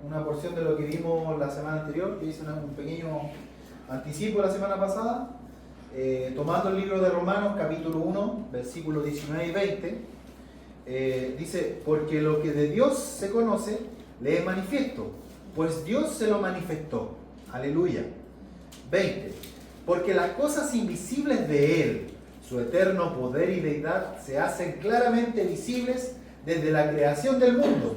una porción de lo que vimos la semana anterior. Yo hice un pequeño anticipo la semana pasada, tomando el libro de Romanos, capítulo 1, versículos 19 y 20, dice, porque lo que de Dios se conoce, le es manifiesto, pues Dios se lo manifestó. Aleluya. 20. Porque las cosas invisibles de Él, su eterno poder y deidad, se hacen claramente visibles desde la creación del mundo,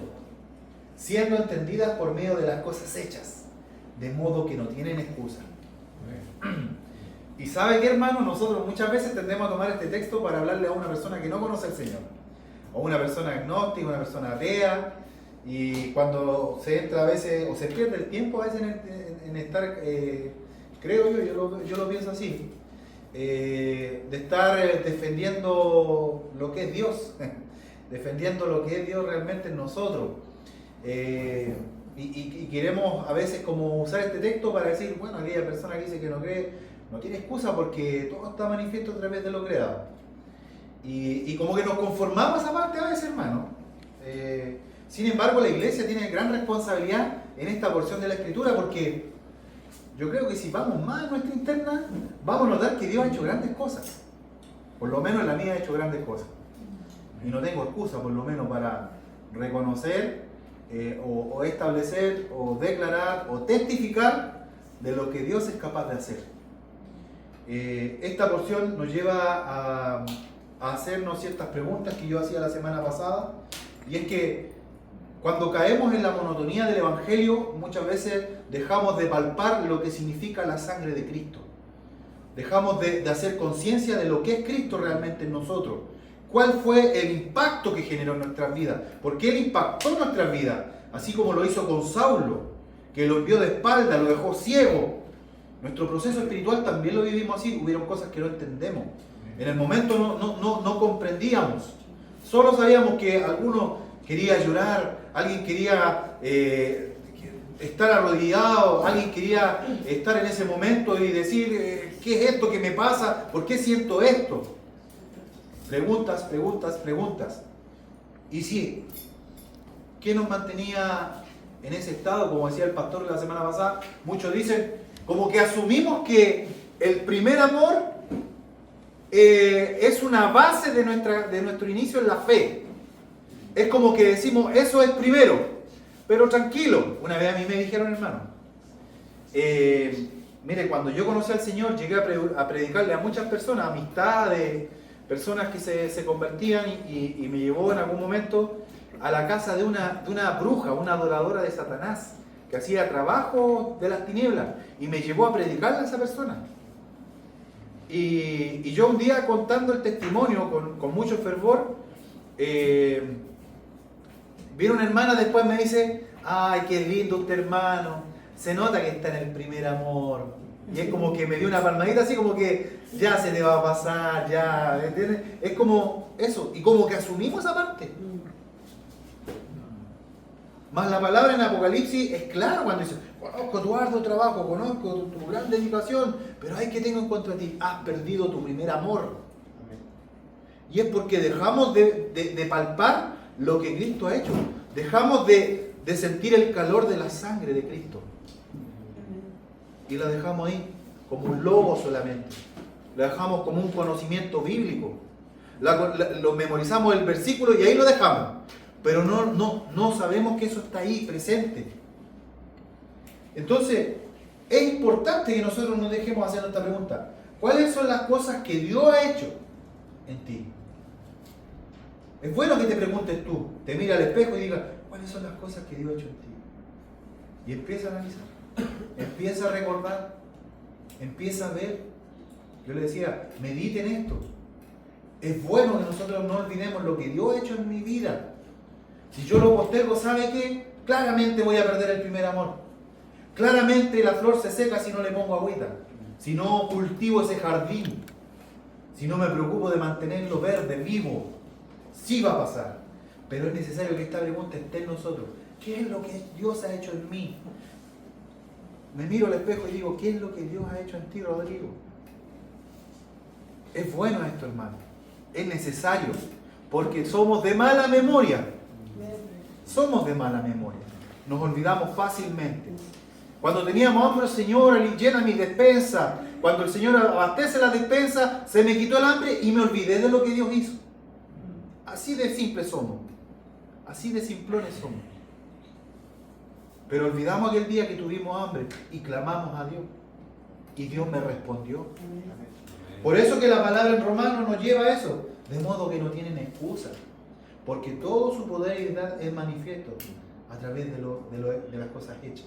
siendo entendidas por medio de las cosas hechas, de modo que no tienen excusa. Y ¿sabe qué, hermano? Nosotros muchas veces tendemos a tomar este texto para hablarle a una persona que no conoce al Señor, o una persona agnóstica, una persona atea, y cuando se entra a veces, o se pierde el tiempo a veces en estar, creo yo lo pienso así, de estar defendiendo lo que es Dios, defendiendo lo que es Dios realmente en nosotros. Y queremos a veces como usar este texto para decir, bueno, aquella persona que dice que no cree, no tiene excusa porque todo está manifiesto a través de lo creado. Y como que nos conformamos a esa parte a veces, hermano. Sin embargo, la iglesia tiene gran responsabilidad en esta porción de la Escritura, porque yo creo que si vamos más a nuestra interna, vamos a notar que Dios ha hecho grandes cosas. Por lo menos en la mía ha hecho grandes cosas. Y no tengo excusa, por lo menos, para reconocer o establecer o declarar o testificar de lo que Dios es capaz de hacer. Esta porción nos lleva a hacernos ciertas preguntas que yo hacía la semana pasada, y es que cuando caemos en la monotonía del Evangelio, muchas veces dejamos de palpar lo que significa la sangre de Cristo. Dejamos de hacer conciencia de lo que es Cristo realmente en nosotros. ¿Cuál fue el impacto que generó en nuestras vidas? ¿Por qué Él impactó en nuestras vidas? Así como lo hizo con Saulo, que lo envió de espalda, lo dejó ciego. Nuestro proceso espiritual también lo vivimos así. Hubieron cosas que no entendemos. En el momento no comprendíamos. Solo sabíamos que alguno quería llorar, alguien quería estar arrodillado, alguien quería estar en ese momento y decir, ¿qué es esto que me pasa? ¿Por qué siento esto? Preguntas. Y sí, ¿qué nos mantenía en ese estado? Como decía el pastor la semana pasada, muchos dicen, como que asumimos que el primer amor es una base de nuestro inicio en la fe. Es como que decimos, eso es primero, pero tranquilo. Una vez a mí me dijeron, hermano, mire, cuando yo conocí al Señor, llegué a predicarle a muchas personas, amistades, personas que se convertían, y me llevó en algún momento a la casa de una bruja, una adoradora de Satanás, que hacía trabajo de las tinieblas, y me llevó a predicarle a esa persona. Y yo un día, contando el testimonio con mucho fervor, vino una hermana, después me dice, ay, qué lindo usted, hermano, se nota que está en el primer amor. Y es como que me dio una palmadita, así como que ya se le va a pasar, ya, ¿entiendes? Es como eso, y como que asumimos esa parte. Más la palabra en Apocalipsis es clara cuando dice, conozco tu arduo trabajo, conozco tu gran dedicación, pero hay que tengo en contra de ti, has perdido tu primer amor. Y es porque dejamos de palpar lo que Cristo ha hecho. Dejamos de sentir el calor de la sangre de Cristo. Y la dejamos ahí como un logo solamente. La dejamos como un conocimiento bíblico. Lo memorizamos el versículo y ahí lo dejamos. Pero no sabemos que eso está ahí presente. Entonces, es importante que nosotros nos dejemos hacer esta pregunta. ¿Cuáles son las cosas que Dios ha hecho en ti? Es bueno que te preguntes tú, te mira al espejo y digas, ¿cuáles son las cosas que Dios ha hecho en ti? Y empieza a analizar, empieza a recordar, empieza a ver. Yo le decía, medite en esto. Es bueno que nosotros no olvidemos lo que Dios ha hecho en mi vida. Si yo lo postergo, ¿sabe qué? Claramente voy a perder el primer amor. Claramente la flor se seca si no le pongo agüita, si no cultivo ese jardín, si no me preocupo de mantenerlo verde, vivo. Sí va a pasar, pero es necesario que esta pregunta esté en nosotros. ¿Qué es lo que Dios ha hecho en mí? Me miro al espejo y digo, ¿qué es lo que Dios ha hecho en ti, Rodrigo? Es bueno esto, hermano. Es necesario, porque somos de mala memoria. Somos de mala memoria. Nos olvidamos fácilmente. Cuando teníamos hambre, Señor, llena mi despensa. Cuando el Señor abastece la despensa, se me quitó el hambre y me olvidé de lo que Dios hizo. Así de simples somos. Así de simplones somos. Pero olvidamos aquel día que tuvimos hambre y clamamos a Dios. Y Dios me respondió. Por eso que la palabra en Romanos nos lleva a eso. De modo que no tienen excusa. Porque todo su poder y deidad es manifiesto a través de las cosas hechas.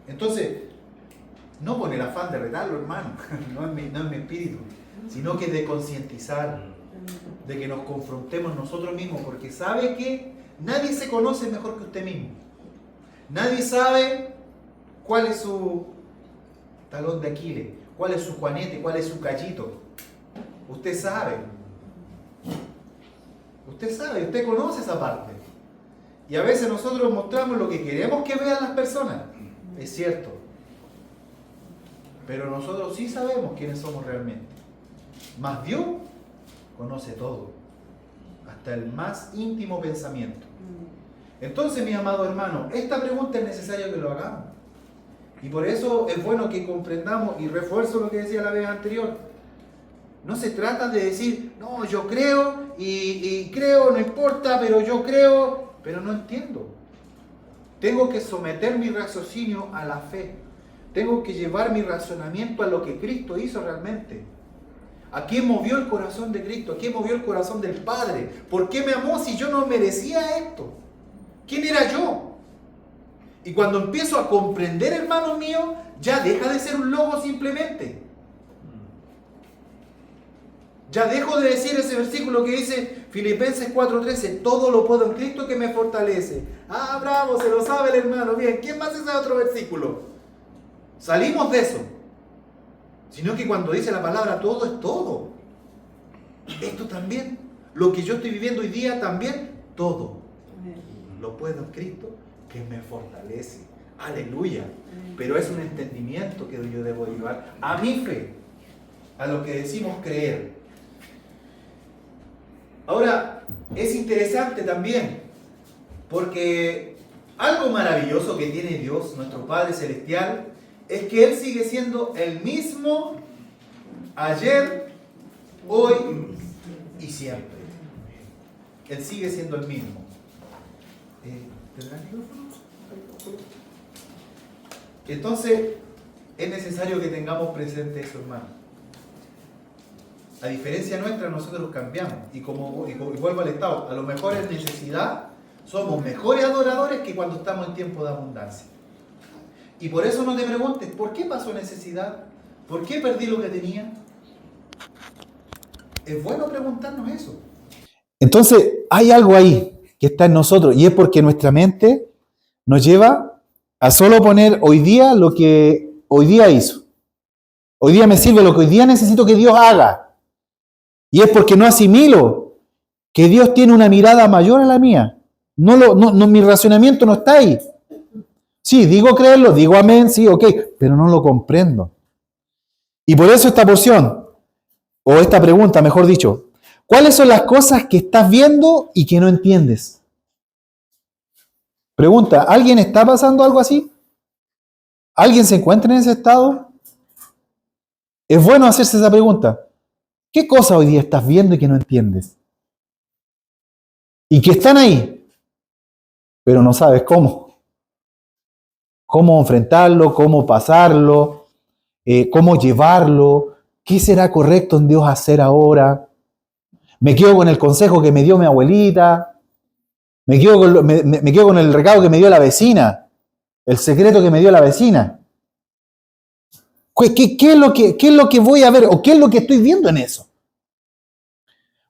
Entonces, no con el afán de retarlo, hermano, no es mi espíritu, sino que de concientizar, de que nos confrontemos nosotros mismos, porque ¿sabe qué? Nadie se conoce mejor que usted mismo. Nadie sabe cuál es su talón de Aquiles, cuál es su juanete, cuál es su callito. Usted sabe. Usted sabe, usted conoce esa parte. Y a veces nosotros mostramos lo que queremos que vean las personas. Es cierto. Pero nosotros sí sabemos quiénes somos realmente. Mas Dios conoce todo. Hasta el más íntimo pensamiento. Entonces, mi amado hermano, esta pregunta es necesario que lo hagamos. Y por eso es bueno que comprendamos, y refuerzo lo que decía la vez anterior. No se trata de decir, no, yo creo y creo, no importa, pero yo creo, pero no entiendo. Tengo que someter mi raciocinio a la fe. Tengo que llevar mi razonamiento a lo que Cristo hizo realmente. ¿A qué movió el corazón de Cristo? ¿A qué movió el corazón del Padre? ¿Por qué me amó si yo no merecía esto? ¿Quién era yo? Y cuando empiezo a comprender, hermanos míos, ya deja de ser un logo simplemente. Ya dejo de decir ese versículo que dice Filipenses 4:13, todo lo puedo en Cristo que me fortalece. Ah, bravo, se lo sabe el hermano. Bien, ¿quién más sabe otro versículo? Salimos de eso. Sino que cuando dice la palabra todo es todo. Esto también, lo que yo estoy viviendo hoy día también, todo. Lo puedo en Cristo que me fortalece. Aleluya. Pero es un entendimiento que yo debo llevar a mi fe, a lo que decimos creer. Ahora, es interesante también, porque algo maravilloso que tiene Dios, nuestro Padre Celestial, es que Él sigue siendo el mismo ayer, hoy y siempre. Él sigue siendo el mismo. ¿Tendrá el micrófono? Entonces, es necesario que tengamos presente eso, hermano. A diferencia nuestra, nosotros cambiamos. Y vuelvo al estado, a lo mejor en necesidad somos mejores adoradores que cuando estamos en tiempo de abundancia. Y por eso no te preguntes, ¿por qué pasó necesidad? ¿Por qué perdí lo que tenía? Es bueno preguntarnos eso. Entonces, hay algo ahí que está en nosotros, y es porque nuestra mente nos lleva a solo poner hoy día lo que hoy día hizo. Hoy día me sirve lo que hoy día necesito que Dios haga. Y es porque no asimilo que Dios tiene una mirada mayor a la mía. Mi racionamiento no está ahí. Sí, digo creerlo, digo amén, sí, ok, pero no lo comprendo. Y por eso esta porción, o esta pregunta, mejor dicho, ¿cuáles son las cosas que estás viendo y que no entiendes? Pregunta, ¿alguien está pasando algo así? ¿Alguien se encuentra en ese estado? Es bueno hacerse esa pregunta. ¿Qué cosa hoy día estás viendo y que no entiendes? Y que están ahí, pero no sabes cómo. Cómo enfrentarlo, cómo pasarlo, cómo llevarlo, qué será correcto en Dios hacer ahora. Me quedo con el consejo que me dio mi abuelita, me quedo con el recado que me dio la vecina, el secreto que me dio la vecina. ¿Qué es lo que voy a ver o qué es lo que estoy viendo en eso?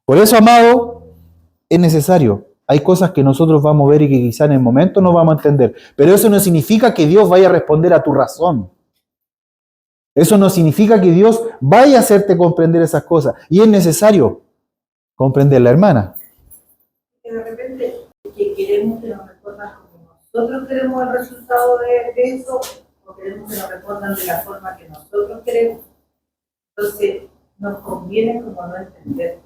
Por eso, amado, es necesario. Hay cosas que nosotros vamos a ver y que quizá en el momento no vamos a entender. Pero eso no significa que Dios vaya a responder a tu razón. Eso no significa que Dios vaya a hacerte comprender esas cosas. Y es necesario comprenderla, hermana. Que de repente que queremos que nos respondan como nosotros queremos el resultado de eso, o queremos que nos respondan de la forma que nosotros queremos. Entonces, nos conviene como no entender.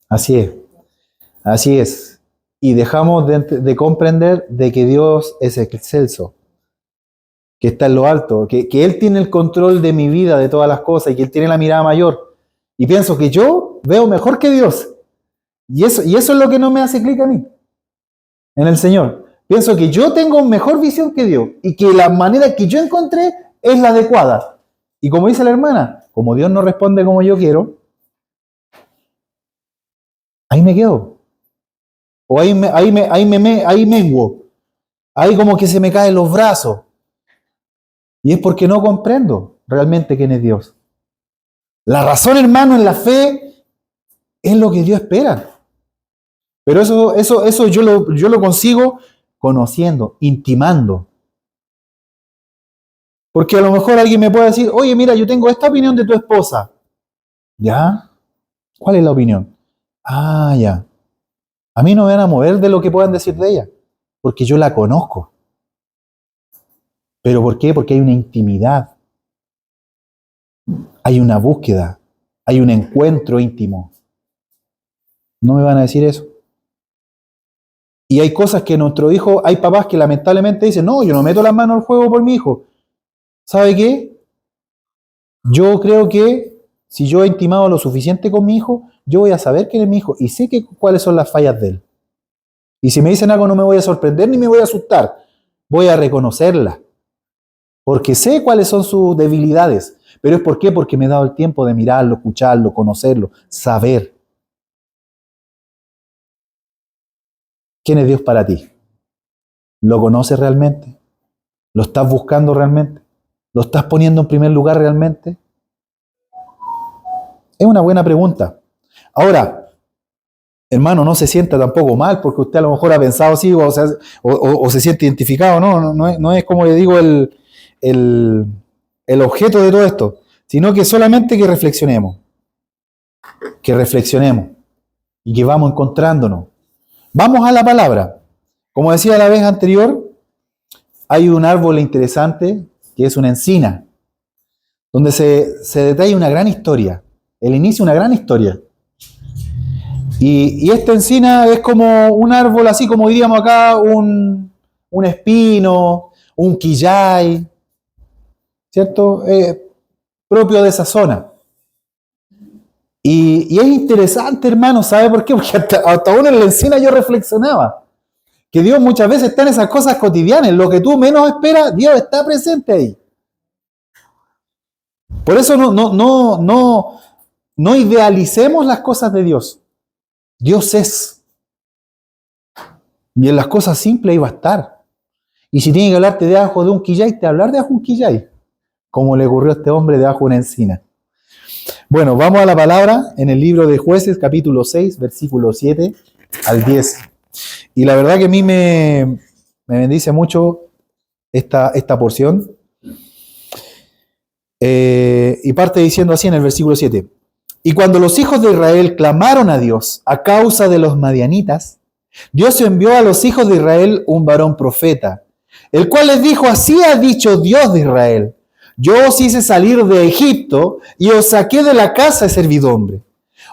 Así es. Así es. y dejamos de comprender de que Dios es excelso, que está en lo alto, que Él tiene el control de mi vida, de todas las cosas, y que Él tiene la mirada mayor. Y pienso que yo veo mejor que Dios. Y eso es lo que no me hace clic a mí, en el Señor. Pienso que yo tengo mejor visión que Dios y que la manera que yo encontré es la adecuada. Y como dice la hermana, como Dios no responde como yo quiero, ahí me quedo. O ahí menguo. Ahí como que se me caen los brazos. Y es porque no comprendo realmente quién es Dios. La razón, hermano, en la fe es lo que Dios espera. Pero eso yo lo consigo conociendo, intimando. Porque a lo mejor alguien me puede decir, oye, mira, yo tengo esta opinión de tu esposa. ¿Ya? ¿Cuál es la opinión? Ah, ya. A mí no me van a mover de lo que puedan decir de ella, porque yo la conozco. ¿Pero por qué? Porque hay una intimidad, hay una búsqueda, hay un encuentro íntimo. No me van a decir eso. Y hay cosas que nuestro hijo, hay papás que lamentablemente dicen, no, yo no meto las manos al juego por mi hijo. ¿Sabe qué? Yo creo que si yo he intimado lo suficiente con mi hijo, yo voy a saber quién es mi hijo y sé cuáles son las fallas de él. Y si me dicen algo no me voy a sorprender ni me voy a asustar, voy a reconocerla. Porque sé cuáles son sus debilidades. ¿Pero es por qué? Porque me he dado el tiempo de mirarlo, escucharlo, conocerlo, saber. ¿Quién es Dios para ti? ¿Lo conoces realmente? ¿Lo estás buscando realmente? ¿Lo estás poniendo en primer lugar realmente? Es una buena pregunta. Ahora, hermano, no se sienta tampoco mal porque usted a lo mejor ha pensado así o se siente identificado. No es como le digo el objeto de todo esto, sino que solamente que reflexionemos y que vamos encontrándonos. Vamos a la palabra. Como decía la vez anterior, hay un árbol interesante que es una encina, donde se detalla una gran historia, el inicio de una gran historia. Y esta encina es como un árbol, así como diríamos acá, un espino, un quillay, ¿cierto? Propio de esa zona. Y es interesante, hermano, ¿sabe por qué? Porque hasta uno en la encina yo reflexionaba. Que Dios muchas veces está en esas cosas cotidianas, lo que tú menos esperas, Dios está presente ahí. Por eso no idealicemos las cosas de Dios. Dios es. Y en las cosas simples ahí va a estar. Y si tiene que hablarte de abajo de un quillay, te va a hablar de abajo un quillay. Como le ocurrió a este hombre de abajo una encina. Bueno, vamos a la palabra en el libro de Jueces, capítulo 6, versículo 7 al 10. Y la verdad que a mí me bendice mucho esta porción. Y parte diciendo así en el versículo 7. Y cuando los hijos de Israel clamaron a Dios a causa de los madianitas, Dios envió a los hijos de Israel un varón profeta, el cual les dijo, así ha dicho Dios de Israel, yo os hice salir de Egipto y os saqué de la casa de servidumbre.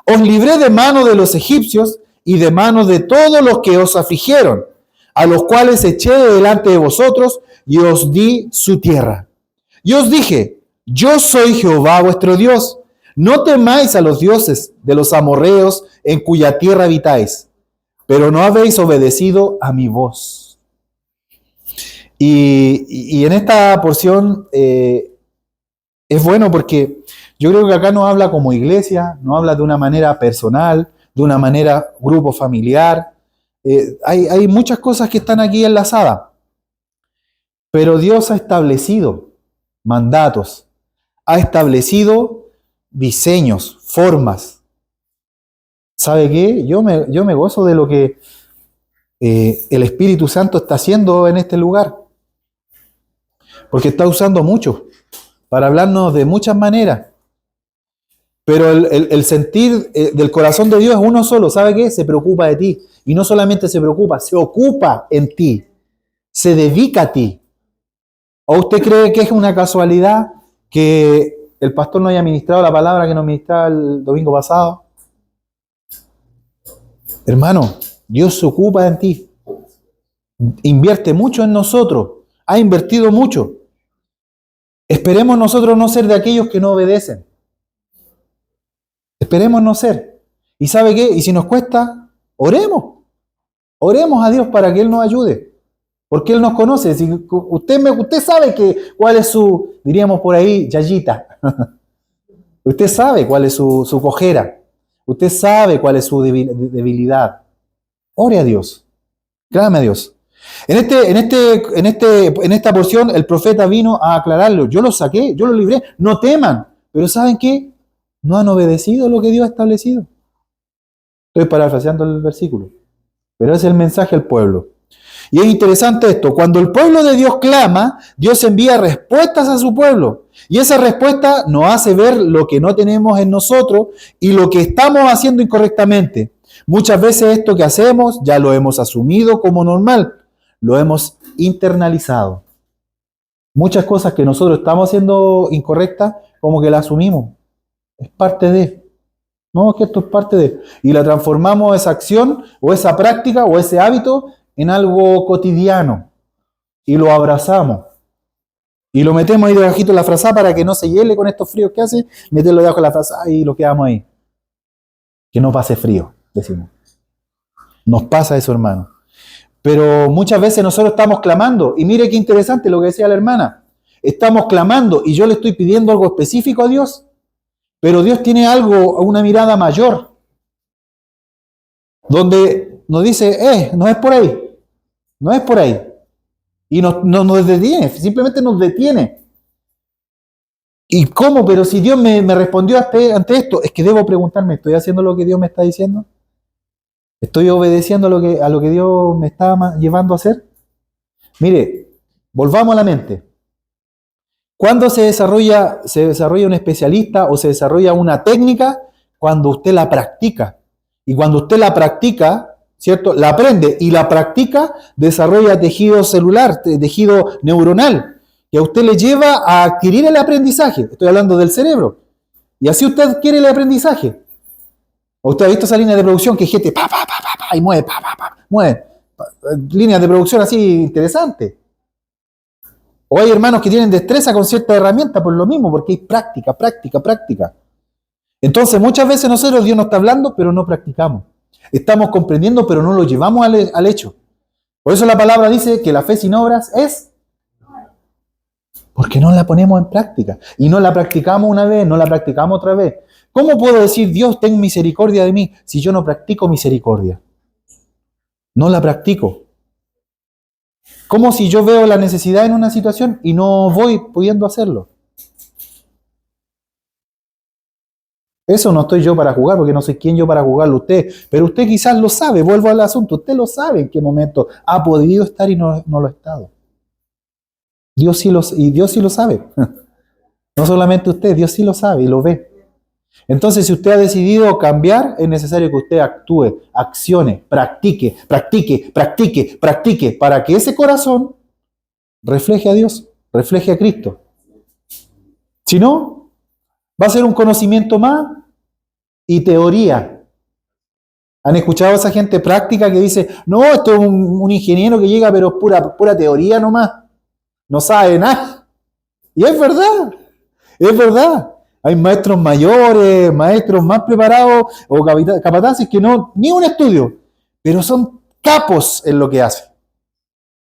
Os libré de mano de los egipcios y de mano de todos los que os afligieron, a los cuales eché delante de vosotros y os di su tierra. Y os dije, yo soy Jehová vuestro Dios. No temáis a los dioses de los amorreos en cuya tierra habitáis, pero no habéis obedecido a mi voz. Y en esta porción es bueno porque yo creo que acá nos habla como iglesia, nos habla de una manera personal, de una manera grupo familiar. Hay muchas cosas que están aquí enlazadas, pero Dios ha establecido mandatos, ha establecido diseños, formas. ¿Sabe qué? Yo me gozo de lo que el Espíritu Santo está haciendo en este lugar. Porque está usando mucho para hablarnos de muchas maneras. Pero el sentir del corazón de Dios es uno solo. ¿Sabe qué? Se preocupa de ti. Y no solamente se preocupa, se ocupa en ti. Se dedica a ti. ¿O usted cree que es una casualidad que el pastor no haya ministrado la palabra que nos ministraba el domingo pasado? Hermano, Dios se ocupa de ti. Invierte mucho en nosotros. Ha invertido mucho. Esperemos nosotros no ser de aquellos que no obedecen. Esperemos no ser. ¿Y sabe qué? Y si nos cuesta, oremos. Oremos a Dios para que Él nos ayude. Porque Él nos conoce. Si usted sabe cuál es su, diríamos por ahí, yayita. Usted sabe cuál es su cojera. Usted sabe cuál es su debilidad. Ore a Dios. Clame a Dios. En esta porción, el profeta vino a aclararlo. Yo los saqué, yo los libré. No teman. Pero ¿saben qué? No han obedecido lo que Dios ha establecido. Estoy parafraseando el versículo. Pero ese es el mensaje al pueblo. Y es interesante esto. Cuando el pueblo de Dios clama, Dios envía respuestas a su pueblo. Y esa respuesta nos hace ver lo que no tenemos en nosotros y lo que estamos haciendo incorrectamente. Muchas veces esto que hacemos ya lo hemos asumido como normal. Lo hemos internalizado. Muchas cosas que nosotros estamos haciendo incorrectas, como que las asumimos. Es parte de. No, es que esto es parte de. Y la transformamos esa acción o esa práctica o ese hábito en algo cotidiano. Y lo abrazamos. Y lo metemos ahí debajito de la frazada para que no se hiele con estos fríos que hace. Meterlo debajo de la frazada y lo quedamos ahí. Que no pase frío, decimos. Nos pasa eso, hermano. Pero muchas veces nosotros estamos clamando. Y mire qué interesante lo que decía la hermana. Estamos clamando y yo le estoy pidiendo algo específico a Dios. Pero Dios tiene algo, una mirada mayor. Donde nos dice, no es por ahí. No es por ahí. Y nos detiene, simplemente nos detiene. ¿Y cómo? Pero si Dios me respondió ante esto, es que debo preguntarme, ¿estoy haciendo lo que Dios me está diciendo? ¿Estoy obedeciendo a lo que Dios me está llevando a hacer? Mire, volvamos a la mente. ¿Cuándo se desarrolla un especialista o se desarrolla una técnica? Cuando usted la practica. Y cuando usted la practica, ¿cierto? La aprende y la practica, desarrolla tejido celular, tejido neuronal, que a usted le lleva a adquirir el aprendizaje. Estoy hablando del cerebro. Y así usted adquiere el aprendizaje. Usted ha visto esa línea de producción que gente y mueve, mueve. Líneas de producción así interesantes. O hay hermanos que tienen destreza con cierta herramienta por lo mismo, porque hay práctica. Entonces muchas veces nosotros Dios nos está hablando, pero no practicamos. Estamos comprendiendo, pero no lo llevamos al hecho. Por eso la palabra dice que la fe sin obras es porque no la ponemos en práctica. Y no la practicamos una vez, no la practicamos otra vez. ¿Cómo puedo decir, Dios, ten misericordia de mí, si yo no practico misericordia? No la practico. ¿Cómo si yo veo la necesidad en una situación y no voy pudiendo hacerlo? Eso no estoy yo para jugar, porque no soy quien yo para jugarlo usted. Pero usted quizás lo sabe, vuelvo al asunto. Usted lo sabe en qué momento ha podido estar y no lo ha estado. Dios sí lo sabe. No solamente usted, Dios sí lo sabe y lo ve. Entonces, si usted ha decidido cambiar, es necesario que usted actúe, accione, practique, para que ese corazón refleje a Dios, refleje a Cristo. Si no, va a ser un conocimiento más y teoría. ¿Han escuchado a esa gente práctica que dice, no, esto es un ingeniero que llega, pero es pura teoría nomás? No sabe nada. Y es verdad. Hay maestros mayores, maestros más preparados o capataces que no, ni un estudio, pero son capos en lo que hacen.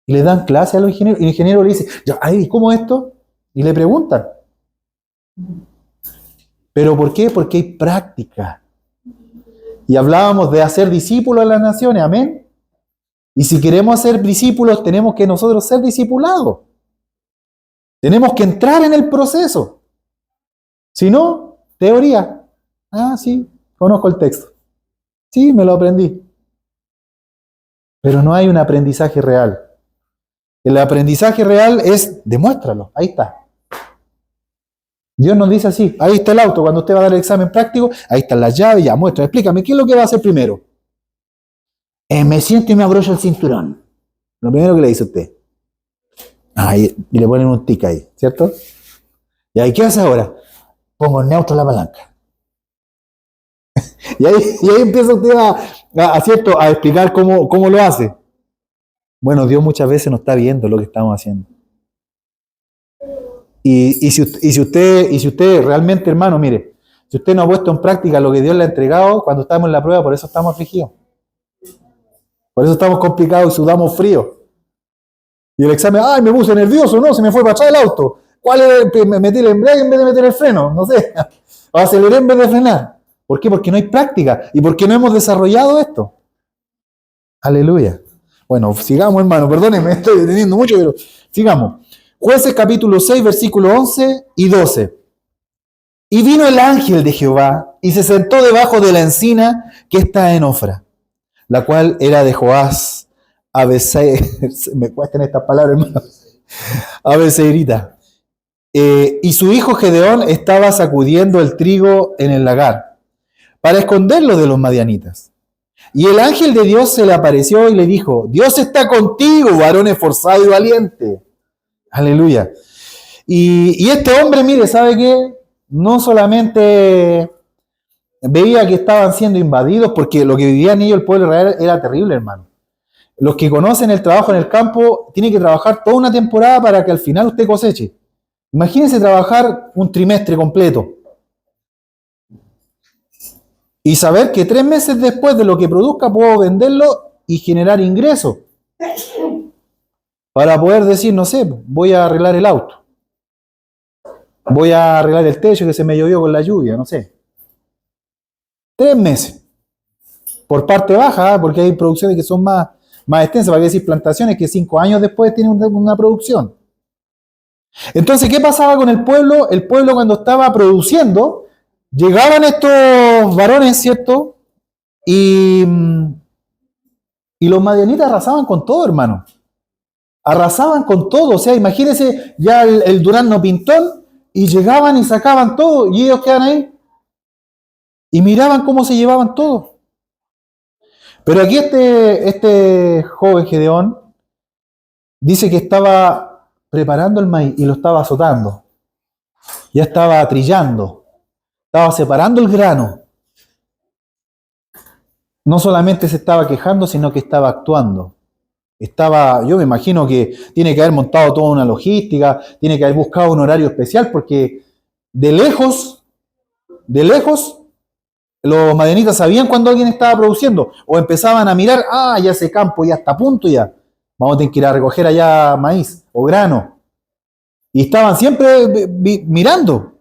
Y le dan clase a los ingenieros. Y el ingeniero le dice, ¿y cómo esto? Y le preguntan. ¿Pero por qué? Porque hay práctica. Y hablábamos de hacer discípulos a las naciones, amén. Y si queremos ser discípulos, tenemos que nosotros ser discipulados. Tenemos que entrar en el proceso. Si no, teoría. Sí, conozco el texto. Sí, me lo aprendí. Pero no hay un aprendizaje real. El aprendizaje real es, demuéstralo, ahí está. Dios nos dice así, ahí está el auto, cuando usted va a dar el examen práctico, ahí están las llaves, ya, muestra, explícame, ¿qué es lo que va a hacer primero? Me siento y me abrocho el cinturón. Lo primero que le dice usted. Y le ponen un tic ahí, ¿cierto? ¿Y ahí qué hace ahora? Pongo en neutro la palanca. Y ahí empieza usted ¿cierto? A explicar cómo lo hace. Bueno, Dios muchas veces no está viendo lo que estamos haciendo. Y si usted realmente, hermano, mire, si usted no ha puesto en práctica lo que Dios le ha entregado, cuando estamos en la prueba, por eso estamos afligidos. Por eso estamos complicados y sudamos frío. Y el examen, ay, me puse nervioso, no, se me fue para atrás el auto. ¿Cuál es? Me metí el embrague en vez de meter el freno, no sé. O aceleré en vez de frenar. ¿Por qué? Porque no hay práctica y porque no hemos desarrollado esto. Aleluya. Bueno, sigamos, hermano, perdónenme, estoy deteniendo mucho, pero sigamos. Jueces capítulo 6, versículos 11 y 12. Y vino el ángel de Jehová y se sentó debajo de la encina que está en Ofra, la cual era de Joás, me cuestan estas palabras, hermano, abeseirita. Y su hijo Gedeón estaba sacudiendo el trigo en el lagar para esconderlo de los madianitas. Y el ángel de Dios se le apareció y le dijo: Dios está contigo, varón esforzado y valiente. Aleluya. Y este hombre, mire, ¿sabe qué? No solamente veía que estaban siendo invadidos, porque lo que vivían ellos, el pueblo de Israel, era terrible, hermano. Los que conocen el trabajo en el campo, tienen que trabajar toda una temporada para que al final usted coseche. Imagínense trabajar un trimestre completo y saber que 3 meses después de lo que produzca puedo venderlo y generar ingresos para poder decir, no sé, voy a arreglar el auto, voy a arreglar el techo que se me llovió con la lluvia, no sé. 3 meses. Por parte baja, porque hay producciones que son más extensas, para decir plantaciones que 5 años después tienen una producción. Entonces, ¿qué pasaba con el pueblo? El pueblo, cuando estaba produciendo, llegaban estos varones, ¿cierto? Y los madianitas arrasaban con todo, hermano. Arrasaban con todo. O sea, imagínense ya el durazno pintón, y llegaban y sacaban todo, y ellos quedan ahí y miraban cómo se llevaban todo. Pero aquí este joven Gedeón dice que estaba preparando el maíz y lo estaba azotando. Ya estaba trillando, estaba separando el grano. No solamente se estaba quejando, sino que estaba actuando. Yo me imagino que tiene que haber montado toda una logística, tiene que haber buscado un horario especial, porque de lejos, los madianitas sabían cuando alguien estaba produciendo, o empezaban a mirar, ya ese campo ya está a punto ya, vamos a tener que ir a recoger allá maíz o grano. Y estaban siempre mirando.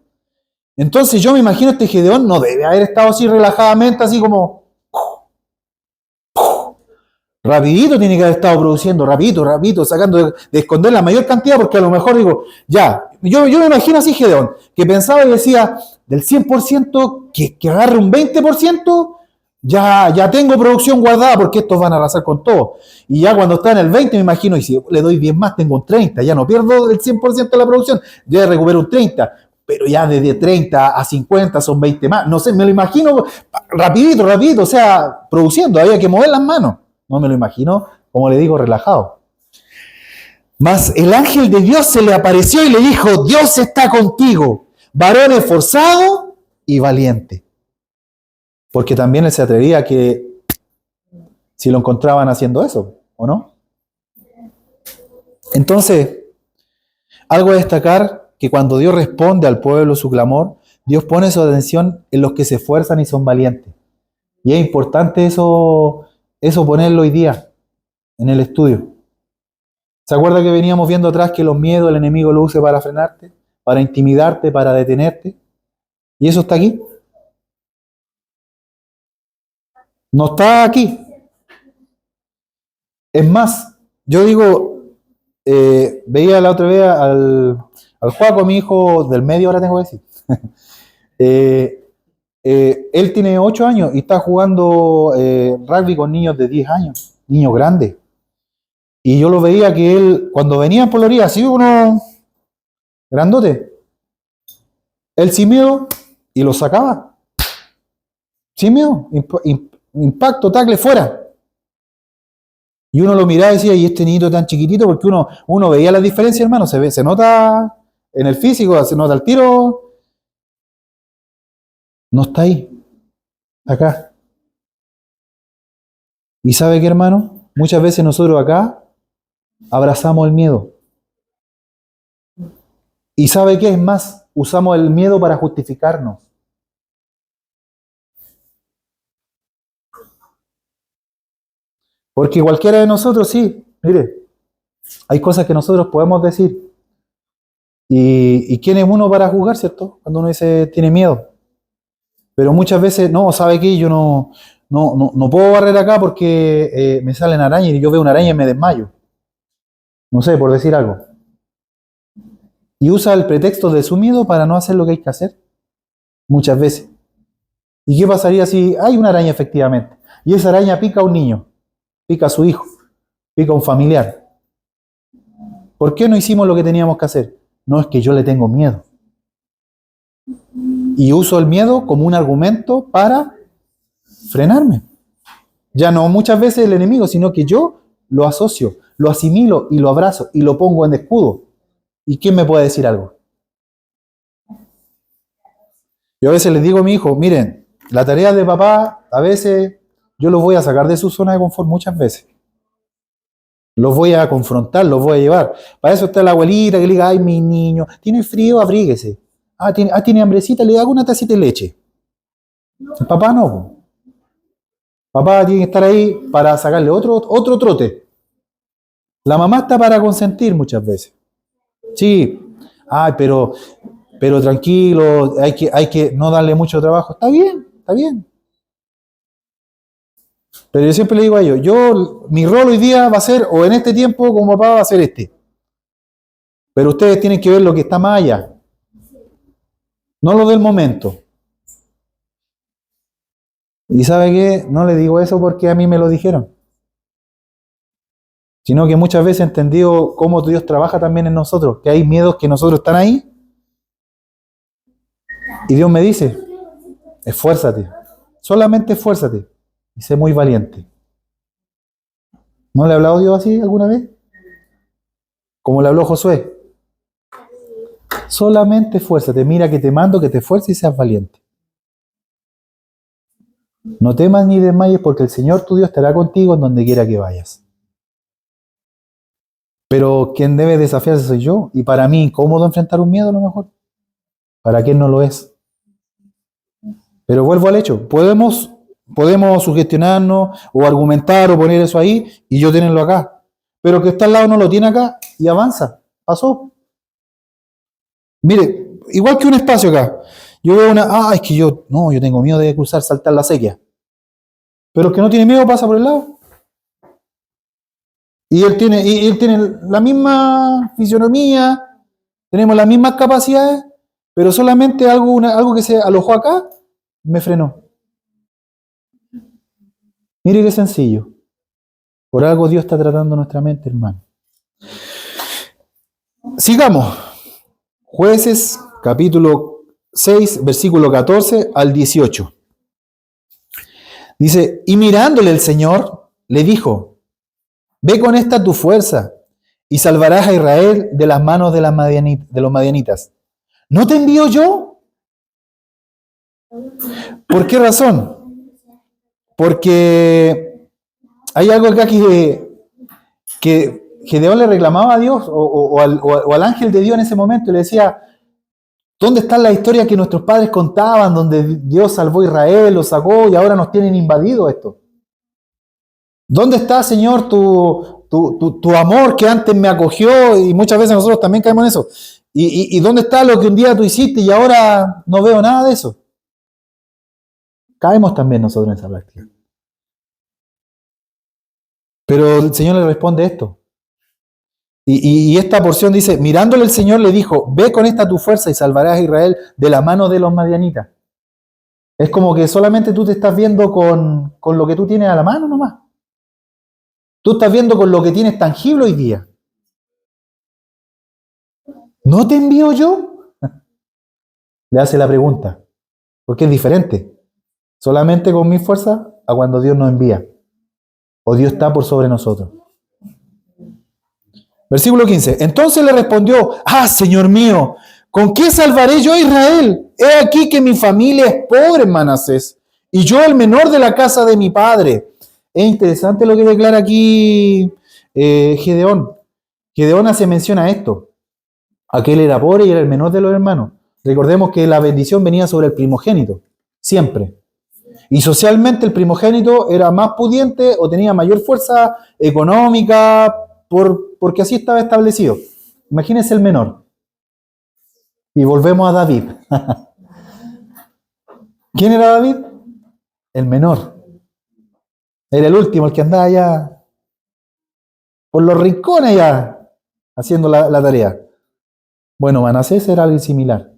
Entonces yo me imagino este Gedeón no debe haber estado así relajadamente, así como rapidito, tiene que haber estado produciendo, rapidito, sacando de esconder la mayor cantidad, porque a lo mejor digo, ya, yo me imagino así Gedeón, que pensaba y decía, del 100%, que agarre un 20%, ya tengo producción guardada, porque estos van a arrasar con todo. Y ya cuando está en el 20, me imagino, y si le doy 10 más, tengo un 30, ya no pierdo el 100% de la producción, ya recupero un 30, pero ya desde 30 a 50 son 20 más, no sé, me lo imagino rapidito, o sea, produciendo, había que mover las manos. No me lo imagino, como le digo, relajado. Mas el ángel de Dios se le apareció y le dijo: Dios está contigo, varón esforzado y valiente. Porque también él se atrevía a que si lo encontraban haciendo eso, ¿o no? Entonces, algo a destacar, que cuando Dios responde al pueblo su clamor, Dios pone su atención en los que se esfuerzan y son valientes. Y es importante eso ponerlo hoy día en el estudio. ¿Se acuerda que veníamos viendo atrás que los miedos el enemigo lo use para frenarte, para intimidarte, para detenerte? ¿Y eso está aquí? No está aquí. Es más, yo digo, veía la otra vez al Juaco, mi hijo del medio, ahora tengo que decir. Él tiene 8 años y está jugando rugby con niños de 10 años, niños grandes. Y yo lo veía que él, cuando venía por la orilla, así uno grandote, él sin miedo y lo sacaba. Sin miedo, impacto, tackle, fuera. Y uno lo miraba y decía, ¿y este niñito tan chiquitito? Porque uno veía la diferencia, hermano, se nota en el físico, se nota el tiro. No está ahí. Acá. ¿Y sabe qué, hermano? Muchas veces nosotros acá abrazamos el miedo. ¿Y sabe qué es más? Usamos el miedo para justificarnos. Porque cualquiera de nosotros, sí, mire, hay cosas que nosotros podemos decir. ¿Y quién es uno para juzgar, cierto? Cuando uno dice tiene miedo. Pero muchas veces, no, ¿sabe qué? Yo no puedo barrer acá porque me salen arañas y yo veo una araña y me desmayo. No sé, por decir algo. Y usa el pretexto de su miedo para no hacer lo que hay que hacer. Muchas veces. ¿Y qué pasaría si hay una araña efectivamente? Y esa araña pica a un niño, pica a su hijo, pica a un familiar. ¿Por qué no hicimos lo que teníamos que hacer? No, es que yo le tengo miedo. Y uso el miedo como un argumento para frenarme. Ya no muchas veces el enemigo, sino que yo lo asocio, lo asimilo y lo abrazo y lo pongo en escudo. ¿Y quién me puede decir algo? Yo a veces les digo a mi hijo, miren, la tarea de papá, a veces yo los voy a sacar de su zona de confort muchas veces. Los voy a confrontar, los voy a llevar. Para eso está la abuelita que le diga, ay, mi niño, tiene frío, abríguese. Tiene hambrecita, le hago una tacita de leche. El papá no. Papá tiene que estar ahí para sacarle otro trote. La mamá está para consentir muchas veces. Sí, ay, pero tranquilo, hay que no darle mucho trabajo. Está bien, está bien. Pero yo siempre le digo a ellos, mi rol hoy día va a ser, o en este tiempo como papá va a ser este. Pero ustedes tienen que ver lo que está más allá. No lo del momento. ¿Y sabe qué? No le digo eso porque a mí me lo dijeron. Sino que muchas veces he entendido cómo Dios trabaja también en nosotros, que hay miedos que nosotros están ahí. Y Dios me dice, esfuérzate, solamente esfuérzate y sé muy valiente. ¿No le ha hablado Dios así alguna vez? Como le habló Josué. Solamente esfuérzate, mira que te mando que te esfuerces y seas valiente. No temas ni desmayes porque el Señor tu Dios estará contigo en donde quiera que vayas. Pero quien debe desafiarse soy yo. Y para mí, incómodo enfrentar un miedo a lo mejor. Para quien no lo es. Pero vuelvo al hecho. Podemos sugestionarnos o argumentar o poner eso ahí y yo tenerlo acá. Pero que está al lado no lo tiene acá y avanza. Pasó. Mire, igual que un espacio acá. Yo veo es que yo tengo miedo de cruzar, saltar la sequía. Pero el que no tiene miedo pasa por el lado. Y él tiene la misma fisionomía, tenemos las mismas capacidades, pero solamente algo que se alojó acá me frenó. Mire qué sencillo. Por algo Dios está tratando nuestra mente, hermano. Sigamos. Jueces, capítulo 6, versículo 14 al 18. Dice, y mirándole el Señor, le dijo, ve con esta tu fuerza y salvarás a Israel de las manos de los madianitas. ¿No te envío yo? ¿Por qué razón? Porque hay algo acá que Gedeón le reclamaba a Dios o al ángel de Dios en ese momento y le decía, ¿dónde están las historias que nuestros padres contaban donde Dios salvó a Israel, lo sacó y ahora nos tienen invadido esto? ¿Dónde está, Señor, tu amor que antes me acogió? Y muchas veces nosotros también caemos en eso. ¿Y dónde está lo que un día tú hiciste y ahora no veo nada de eso? Caemos también nosotros en esa práctica. Pero el Señor le responde esto. Y esta porción dice, mirándole el Señor le dijo, ve con esta tu fuerza y salvarás a Israel de la mano de los madianitas. Es como que solamente tú te estás viendo con lo que tú tienes a la mano nomás. Tú estás viendo con lo que tienes tangible hoy día. ¿No te envío yo? Le hace la pregunta. Porque es diferente. Solamente con mi fuerza a cuando Dios nos envía. O Dios está por sobre nosotros. Versículo 15. Entonces le respondió, Señor mío, ¿con qué salvaré yo a Israel? He aquí que mi familia es pobre en Manasés y yo el menor de la casa de mi padre. Es interesante lo que declara aquí Gedeón. Gedeón hace mención a esto. Aquel era pobre y era el menor de los hermanos. Recordemos que la bendición venía sobre el primogénito, siempre. Y socialmente el primogénito era más pudiente o tenía mayor fuerza económica porque así estaba establecido. Imagínense el menor. Y volvemos a David. ¿Quién era David? El menor. Era el último, el que andaba allá por los rincones ya haciendo la tarea. Bueno, Manasés era algo similar.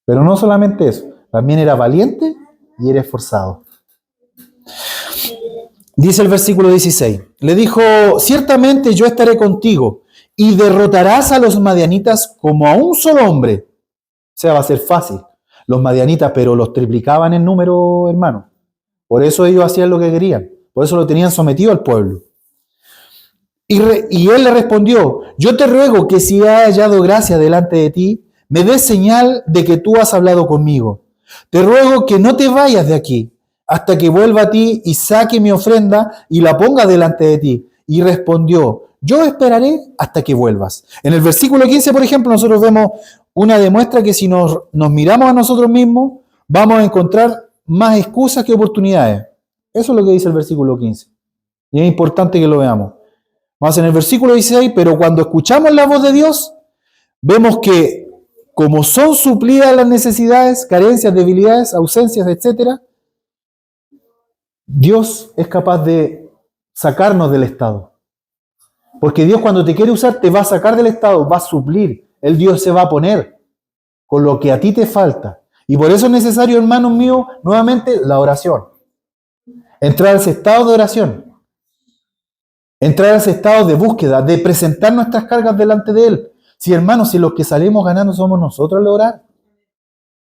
Pero no solamente eso, también era valiente y era esforzado. Dice el versículo 16, le dijo, ciertamente yo estaré contigo y derrotarás a los madianitas como a un solo hombre. O sea, va a ser fácil. Los madianitas, pero los triplicaban en número, hermano. Por eso ellos hacían lo que querían. Por eso lo tenían sometido al pueblo. Y él le respondió, yo te ruego que si he hallado gracia delante de ti, me des señal de que tú has hablado conmigo. Te ruego que no te vayas de aquí hasta que vuelva a ti y saque mi ofrenda y la ponga delante de ti. Y respondió, yo esperaré hasta que vuelvas. En el versículo 15, por ejemplo, nosotros vemos una demuestra que si nos miramos a nosotros mismos, vamos a encontrar más excusas que oportunidades. Eso es lo que dice el versículo 15. Y es importante que lo veamos. Más en el versículo 16, pero cuando escuchamos la voz de Dios, vemos que como son suplidas las necesidades, carencias, debilidades, ausencias, etc., Dios es capaz de sacarnos del estado. Porque Dios cuando te quiere usar te va a sacar del estado, va a suplir. El Dios se va a poner con lo que a ti te falta. Y por eso es necesario, hermanos míos, nuevamente la oración. Entrar a ese estado de oración. Entrar a ese estado de búsqueda, de presentar nuestras cargas delante de Él. Si, hermanos, si los que salimos ganando somos nosotros al orar.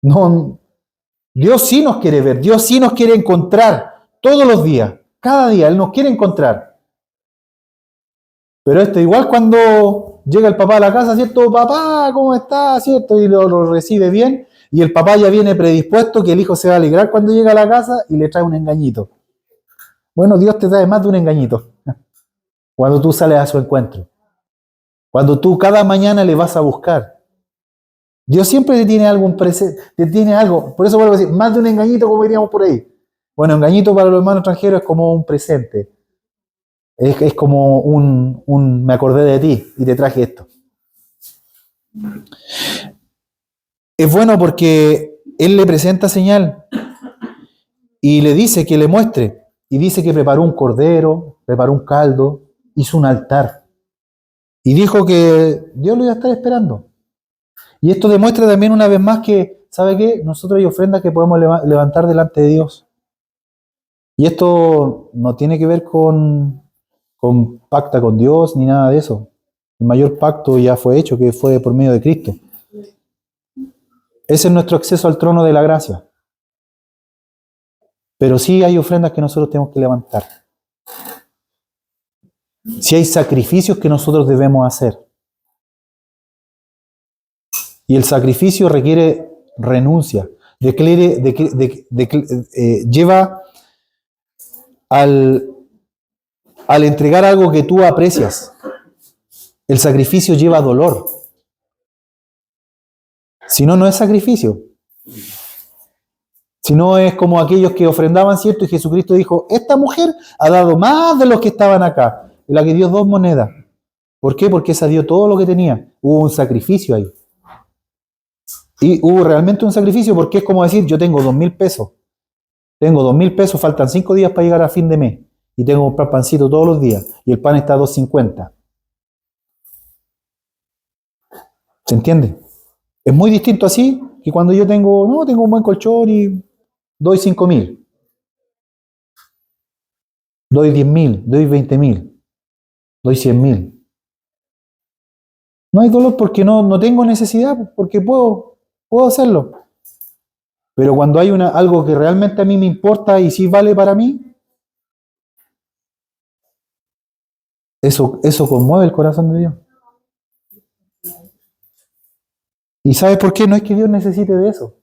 No, Dios sí nos quiere ver, Dios sí nos quiere encontrar todos los días, cada día, Él nos quiere encontrar. Pero igual cuando llega el papá a la casa, ¿cierto? Papá, ¿cómo está? ¿Cierto? Y lo recibe bien. Y el papá ya viene predispuesto que el hijo se va a alegrar cuando llega a la casa y le trae un engañito. Bueno, Dios te trae más de un engañito. Cuando tú sales a su encuentro. Cuando tú cada mañana le vas a buscar. Dios siempre te tiene algo, te tiene algo. Por eso vuelvo a decir, más de un engañito como diríamos por ahí. Bueno, engañito para los hermanos extranjeros es como un presente. Es como un me acordé de ti y te traje esto. Es bueno porque Él le presenta señal y le dice que le muestre. Y dice que preparó un cordero, preparó un caldo, hizo un altar. Y dijo que Dios lo iba a estar esperando. Y esto demuestra también una vez más que, ¿sabe qué? Nosotros hay ofrendas que podemos levantar delante de Dios. Y esto no tiene que ver con pacta con Dios ni nada de eso. El mayor pacto ya fue hecho, que fue por medio de Cristo. Ese es nuestro acceso al trono de la gracia. Pero sí hay ofrendas que nosotros tenemos que levantar. Sí hay sacrificios que nosotros debemos hacer. Y el sacrificio requiere renuncia. Lleva al entregar algo que tú aprecias. El sacrificio lleva dolor. Si no, no es sacrificio. Si no, es como aquellos que ofrendaban, ¿cierto? Y Jesucristo dijo, esta mujer ha dado más de los que estaban acá. Y la que dio 2 monedas. ¿Por qué? Porque esa dio todo lo que tenía. Hubo un sacrificio ahí. Y hubo realmente un sacrificio porque es como decir, yo tengo 2.000 pesos. Tengo 2.000 pesos, faltan 5 días para llegar a fin de mes. Y tengo que comprar pancito todos los días. Y el pan está a 2.50. ¿Se entiende? Es muy distinto así que cuando yo tengo un buen colchón y doy 5.000. Doy 10.000, doy 20.000. Doy 100.000. No hay dolor porque no tengo necesidad, porque puedo hacerlo. Pero cuando hay algo que realmente a mí me importa y sí vale para mí, eso conmueve el corazón de Dios. ¿Y sabes por qué? No es que Dios necesite de eso.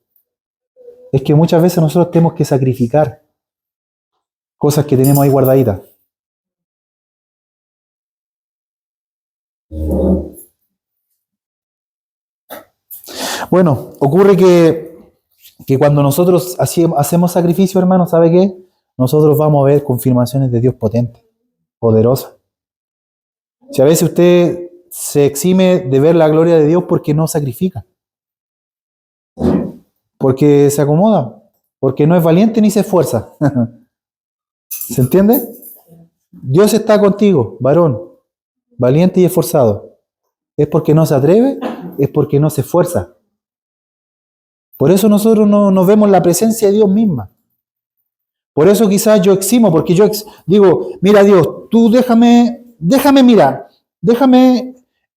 es que muchas veces nosotros tenemos que sacrificar cosas que tenemos ahí guardaditas. Bueno, ocurre que cuando nosotros hacemos sacrificio, hermano, ¿sabe qué? Nosotros vamos a ver confirmaciones de Dios potentes, poderosas. Si a veces usted se exime de ver la gloria de Dios porque no sacrifica, porque se acomoda, porque no es valiente ni se esfuerza. ¿Se entiende? Dios está contigo, varón, valiente y esforzado. Es porque no se atreve, es porque no se esfuerza. Por eso nosotros no nos vemos la presencia de Dios misma. Por eso quizás yo eximo, porque yo digo, mira Dios, tú déjame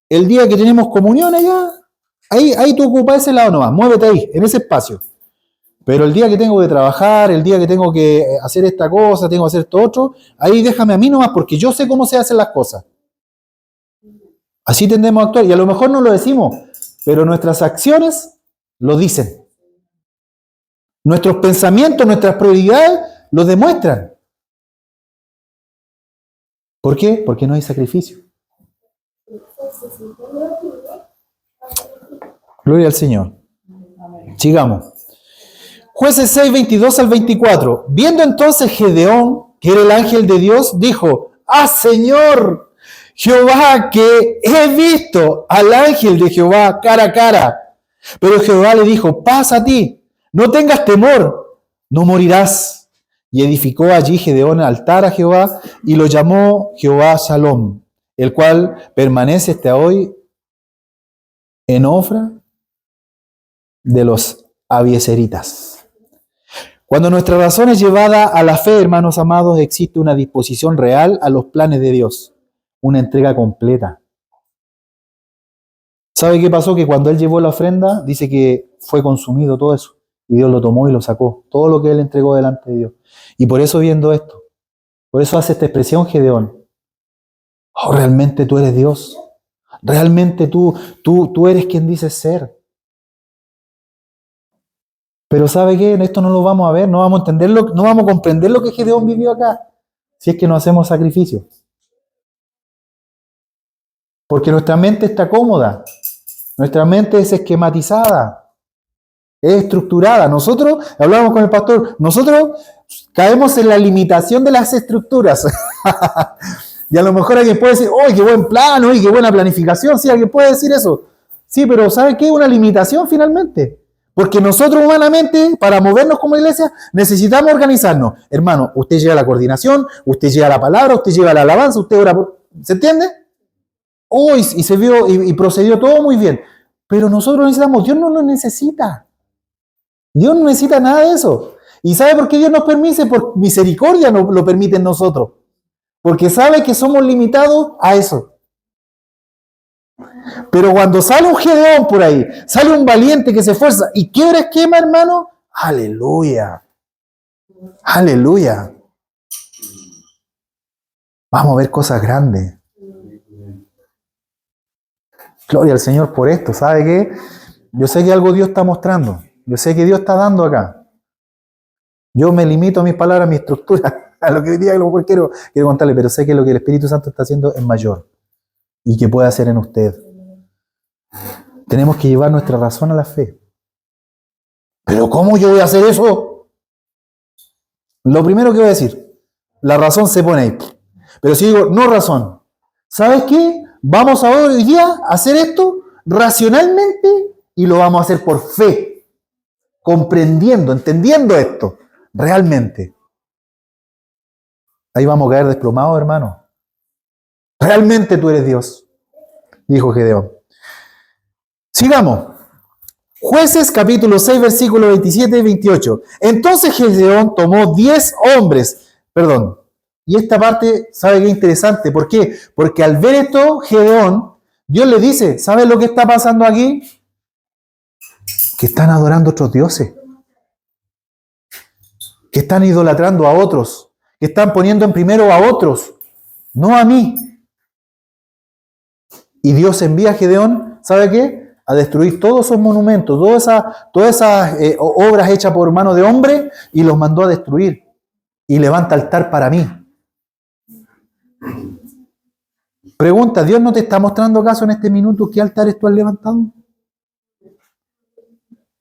el día que tenemos comunión allá, ahí tú ocupas ese lado nomás, muévete ahí, en ese espacio. Pero el día que tengo que trabajar, el día que tengo que hacer esta cosa, tengo que hacer esto otro, ahí déjame a mí nomás, porque yo sé cómo se hacen las cosas. Así tendemos a actuar, y a lo mejor no lo decimos, pero nuestras acciones lo dicen. Nuestros pensamientos, nuestras prioridades lo demuestran. ¿Por qué? Porque no hay sacrificio. Gloria al Señor. Sigamos. Jueces 6, 22 al 24. Viendo entonces Gedeón, que era el ángel de Dios, dijo: ¡Ah, Señor Jehová, que he visto al ángel de Jehová cara a cara! Pero Jehová le dijo: pasa a ti, no tengas temor, no morirás. Y edificó allí Gedeón altar a Jehová y lo llamó Jehová Shalom, el cual permanece hasta hoy en Ofra de los abiezeritas. Cuando nuestra razón es llevada a la fe, hermanos amados, existe una disposición real a los planes de Dios, una entrega completa. ¿Sabe qué pasó? Que cuando él llevó la ofrenda, dice que fue consumido todo eso. Y Dios lo tomó y lo sacó. Todo lo que él entregó delante de Dios. Y por eso viendo esto, por eso hace esta expresión Gedeón. Oh, realmente tú eres Dios. Realmente tú eres quien dices ser. Pero ¿sabe qué? En esto no lo vamos a ver, no vamos a entenderlo, no vamos a comprender lo que Gedeón vivió acá, si es que no hacemos sacrificio. Porque nuestra mente está cómoda, nuestra mente es esquematizada, es estructurada. Nosotros, hablamos con el pastor, nosotros caemos en la limitación de las estructuras. Y a lo mejor alguien puede decir, ¡oh, qué buen plan! ¡Oh, qué buena planificación! Sí, alguien puede decir eso. Sí, pero ¿sabe qué? Una limitación finalmente. Porque nosotros humanamente, para movernos como iglesia, necesitamos organizarnos. Hermano, usted lleva la coordinación, usted lleva la palabra, usted lleva la alabanza, usted ora por... ¿Se entiende? Oh, y se vio y procedió todo muy bien. Pero nosotros necesitamos, Dios no lo necesita. Dios no necesita nada de eso. ¿Y sabe por qué Dios nos permite? Por misericordia nos lo permite en nosotros. Porque sabe que somos limitados a eso. Pero cuando sale un Gedeón por ahí, sale un valiente que se esfuerza y quiebra esquema, hermano, aleluya. Aleluya. Vamos a ver cosas grandes. Gloria al Señor por esto. ¿Sabe qué? Yo sé que algo Dios está mostrando. Yo sé que Dios está dando acá. Yo me limito a mis palabras, a mi estructura, a lo que diría, a lo que quiero contarle, pero sé que lo que el Espíritu Santo está haciendo es mayor y que puede hacer en usted. Tenemos que llevar nuestra razón a la fe. ¿Pero cómo yo voy a hacer eso? Lo primero que voy a decir, la razón se pone ahí. Pero si digo, no razón, ¿sabes qué? Vamos a hoy día a hacer esto racionalmente y lo vamos a hacer por fe, comprendiendo, entendiendo esto, realmente. Ahí vamos a caer desplomados, hermano. Realmente tú eres Dios, dijo Gedeón. Sigamos. Jueces capítulo 6, versículos 27 y 28. Entonces Gedeón tomó 10 hombres. Y esta parte, ¿sabe qué interesante? ¿Por qué? Porque al ver esto, Gedeón, Dios le dice, ¿sabes lo que está pasando aquí? Que están adorando a otros dioses. Que están idolatrando a otros. Que están poniendo en primero a otros. No a mí. Y Dios envía a Gedeón, ¿sabe qué? a destruir todos esos monumentos, todas esas obras hechas por mano de hombre, y los mandó a destruir. Y levanta altar para mí. Pregunta, ¿Dios no te está mostrando acaso en este minuto qué altares tú has levantado?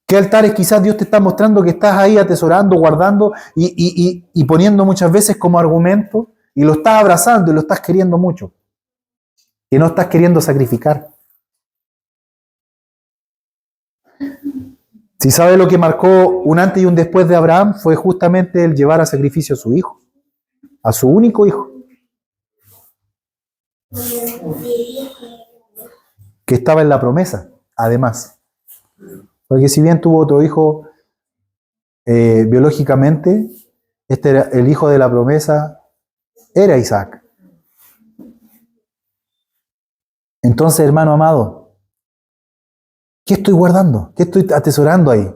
¿Qué altares quizás Dios te está mostrando que estás ahí atesorando, guardando y poniendo muchas veces como argumento? Y lo estás abrazando y lo estás queriendo mucho. Y no estás queriendo sacrificar. Si sabe lo que marcó un antes y un después de Abraham, fue justamente el llevar a sacrificio a su hijo, a su único hijo, que estaba en la promesa, además. Porque si bien tuvo otro hijo biológicamente, este era el hijo de la promesa, era Isaac. Entonces, hermano amado, ¿qué estoy guardando? ¿Qué estoy atesorando ahí?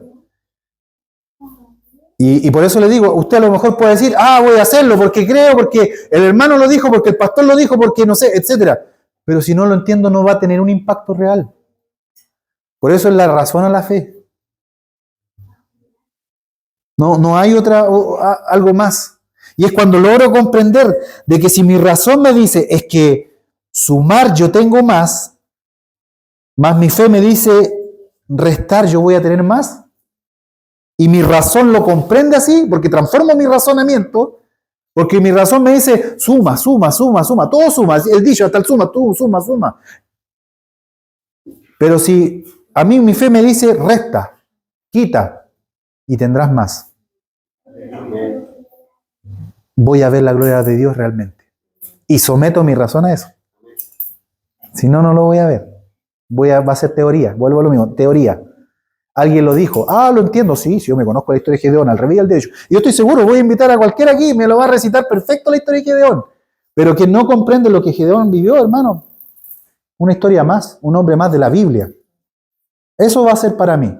Y por eso le digo, usted a lo mejor puede decir, voy a hacerlo porque creo, porque el hermano lo dijo, porque el pastor lo dijo, porque no sé, etc. Pero si no lo entiendo, no va a tener un impacto real. Por eso es la razón a la fe. No hay algo más. Y es cuando logro comprender de que si mi razón me dice es que sumar yo tengo más mi fe me dice restar yo voy a tener más, y mi razón lo comprende así, porque transformo mi razonamiento, porque mi razón me dice suma, todo suma, el dicho hasta el suma, tú suma. Pero si a mí mi fe me dice resta, quita, y tendrás más, voy a ver la gloria de Dios realmente. Y someto mi razón a eso. Si no, no lo voy a ver. Va a ser teoría. Vuelvo a lo mismo, teoría. Alguien lo dijo. Lo entiendo. Sí, yo me conozco la historia de Gedeón, al revés y al derecho. Y yo estoy seguro, voy a invitar a cualquiera aquí, me lo va a recitar perfecto la historia de Gedeón. Pero que no comprende lo que Gedeón vivió, hermano. Una historia más, un hombre más de la Biblia. Eso va a ser para mí.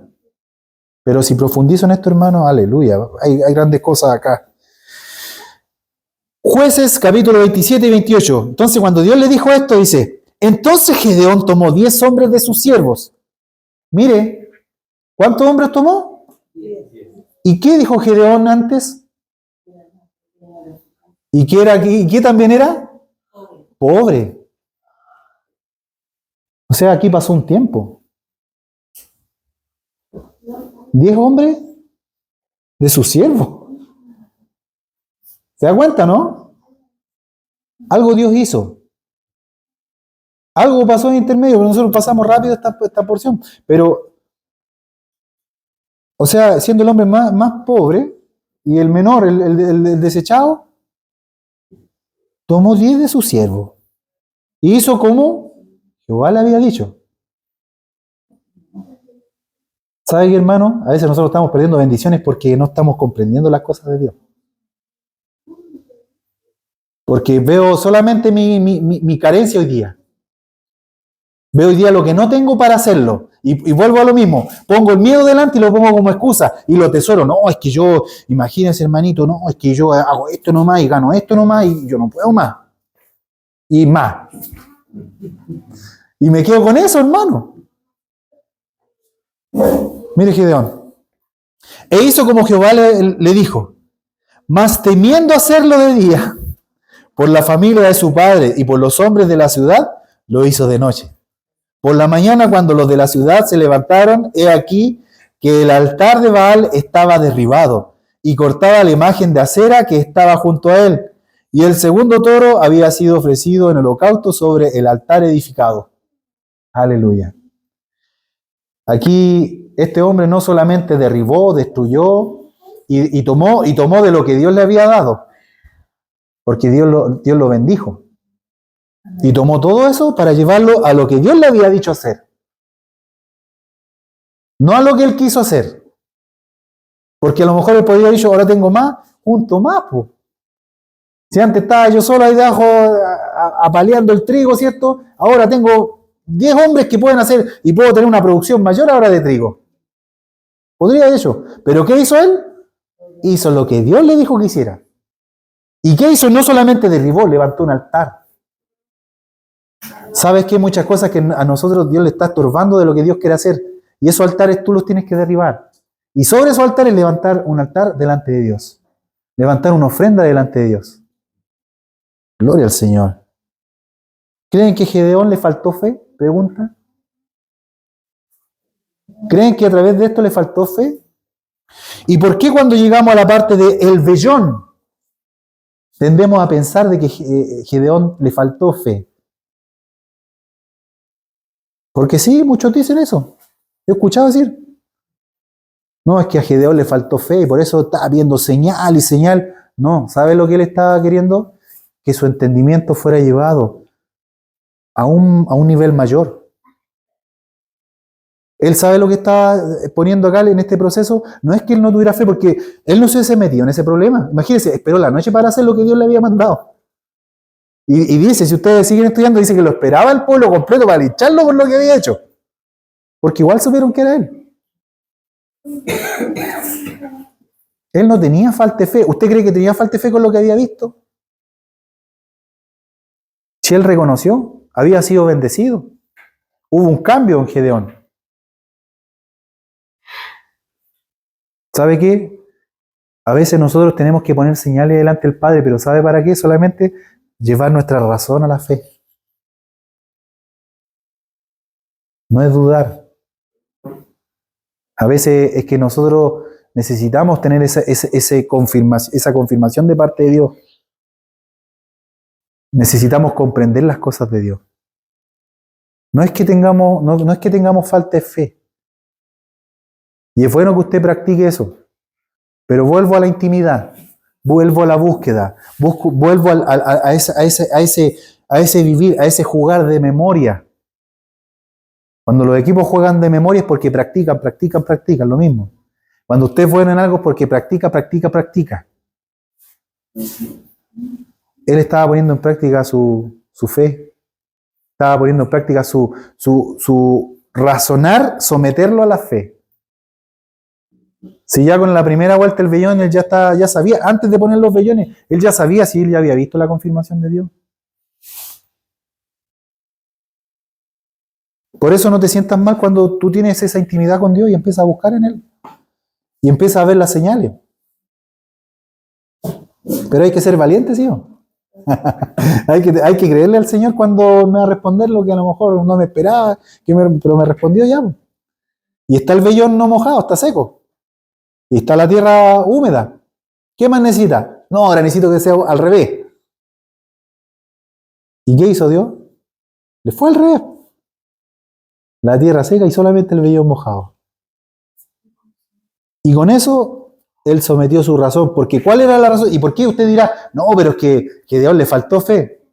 Pero si profundizo en esto, hermano, aleluya. Hay grandes cosas acá. Jueces, capítulo 27 y 28. Entonces, cuando Dios le dijo esto, dice, entonces Gedeón tomó 10 hombres de sus siervos. Mire, ¿cuántos hombres tomó? ¿Y qué dijo Gedeón antes? ¿Y qué también era? Pobre. O sea, aquí pasó un tiempo. 10 hombres de sus siervos. ¿Se da cuenta, no? Algo Dios hizo. Algo pasó en intermedio, pero nosotros pasamos rápido esta porción. Pero, o sea, siendo el hombre más pobre y el menor, el desechado, tomó 10 de sus siervos y hizo como Jehová le había dicho. ¿Sabe qué, hermano? A veces nosotros estamos perdiendo bendiciones porque no estamos comprendiendo las cosas de Dios. Porque veo solamente mi carencia hoy día. Veo hoy día lo que no tengo para hacerlo. Y vuelvo a lo mismo. Pongo el miedo delante y lo pongo como excusa. Y lo atesoro. No, es que yo, imagínense, hermanito, no, es que yo hago esto nomás y gano esto nomás y yo no puedo más. Y más. Y me quedo con eso, hermano. Mire Gedeón. E hizo como Jehová le dijo. Mas temiendo hacerlo de día, por la familia de su padre y por los hombres de la ciudad, lo hizo de noche. Por la mañana, cuando los de la ciudad se levantaron, he aquí que el altar de Baal estaba derribado y cortaba la imagen de acera que estaba junto a él. Y el segundo toro había sido ofrecido en holocausto sobre el altar edificado. Aleluya. Aquí este hombre no solamente derribó, destruyó y tomó de lo que Dios le había dado, porque Dios lo bendijo. Y tomó todo eso para llevarlo a lo que Dios le había dicho hacer. No a lo que él quiso hacer. Porque a lo mejor él podría haber dicho, ahora tengo más, junto más. Pues. Si antes estaba yo solo ahí debajo apaleando el trigo, ¿cierto? Ahora tengo 10 hombres que pueden hacer y puedo tener una producción mayor ahora de trigo. Podría haber hecho. Pero ¿qué hizo él? Hizo lo que Dios le dijo que hiciera. ¿Y qué hizo? No solamente derribó, levantó un altar. sabes que hay muchas cosas que a nosotros Dios le está estorbando de lo que Dios quiere hacer. Y esos altares tú los tienes que derribar. Y sobre esos altares levantar un altar delante de Dios. Levantar una ofrenda delante de Dios. Gloria al Señor. ¿Creen que a Gedeón le faltó fe? Pregunta. ¿Creen que a través de esto le faltó fe? ¿Y por qué cuando llegamos a la parte de el vellón tendemos a pensar de que Gedeón le faltó fe? Porque sí, muchos dicen eso. Yo he escuchado decir. No, es que a Gedeón le faltó fe y por eso está viendo señal y señal. No, ¿sabe lo que él estaba queriendo? Que su entendimiento fuera llevado a un nivel mayor. Él sabe lo que está poniendo acá en este proceso. No es que él no tuviera fe, porque él no se hubiese metido en ese problema. Imagínense, esperó la noche para hacer lo que Dios le había mandado. Y dice, si ustedes siguen estudiando, dice que lo esperaba el pueblo completo para lincharlo por lo que había hecho. Porque igual supieron que era él. Él no tenía falta de fe. ¿Usted cree que tenía falta de fe con lo que había visto? Si él reconoció, había sido bendecido. Hubo un cambio en Gedeón. ¿Sabe qué? A veces nosotros tenemos que poner señales delante del Padre, pero ¿sabe para qué? Solamente llevar nuestra razón a la fe. No es dudar. A veces es que nosotros necesitamos tener esa confirmación de parte de Dios. Necesitamos comprender las cosas de Dios. No es que tengamos falta de fe. Y es bueno que usted practique eso. Pero vuelvo a la intimidad, vuelvo a la búsqueda, vuelvo a ese vivir, a ese jugar de memoria. Cuando los equipos juegan de memoria es porque practican, lo mismo. Cuando usted es bueno en algo es porque practica. Él estaba poniendo en práctica su fe, estaba poniendo en práctica su razonar, someterlo a la fe. Si ya con la primera vuelta el vellón, él ya sabía, antes de poner los vellones, él ya sabía si él ya había visto la confirmación de Dios. Por eso no te sientas mal cuando tú tienes esa intimidad con Dios y empiezas a buscar en Él. Y empiezas a ver las señales. Pero hay que ser valiente, ¿sí? hay que creerle al Señor cuando me va a responder lo que a lo mejor no me esperaba, pero me respondió ya. Y está el vellón no mojado, está seco. Y está la tierra húmeda. ¿Qué más necesita? No, ahora necesito que sea al revés. ¿Y qué hizo Dios? Le fue al revés. La tierra seca y solamente el vellón mojado. Y con eso, él sometió su razón. Porque ¿cuál era la razón? ¿Y por qué usted dirá? No, pero es que a Dios le faltó fe.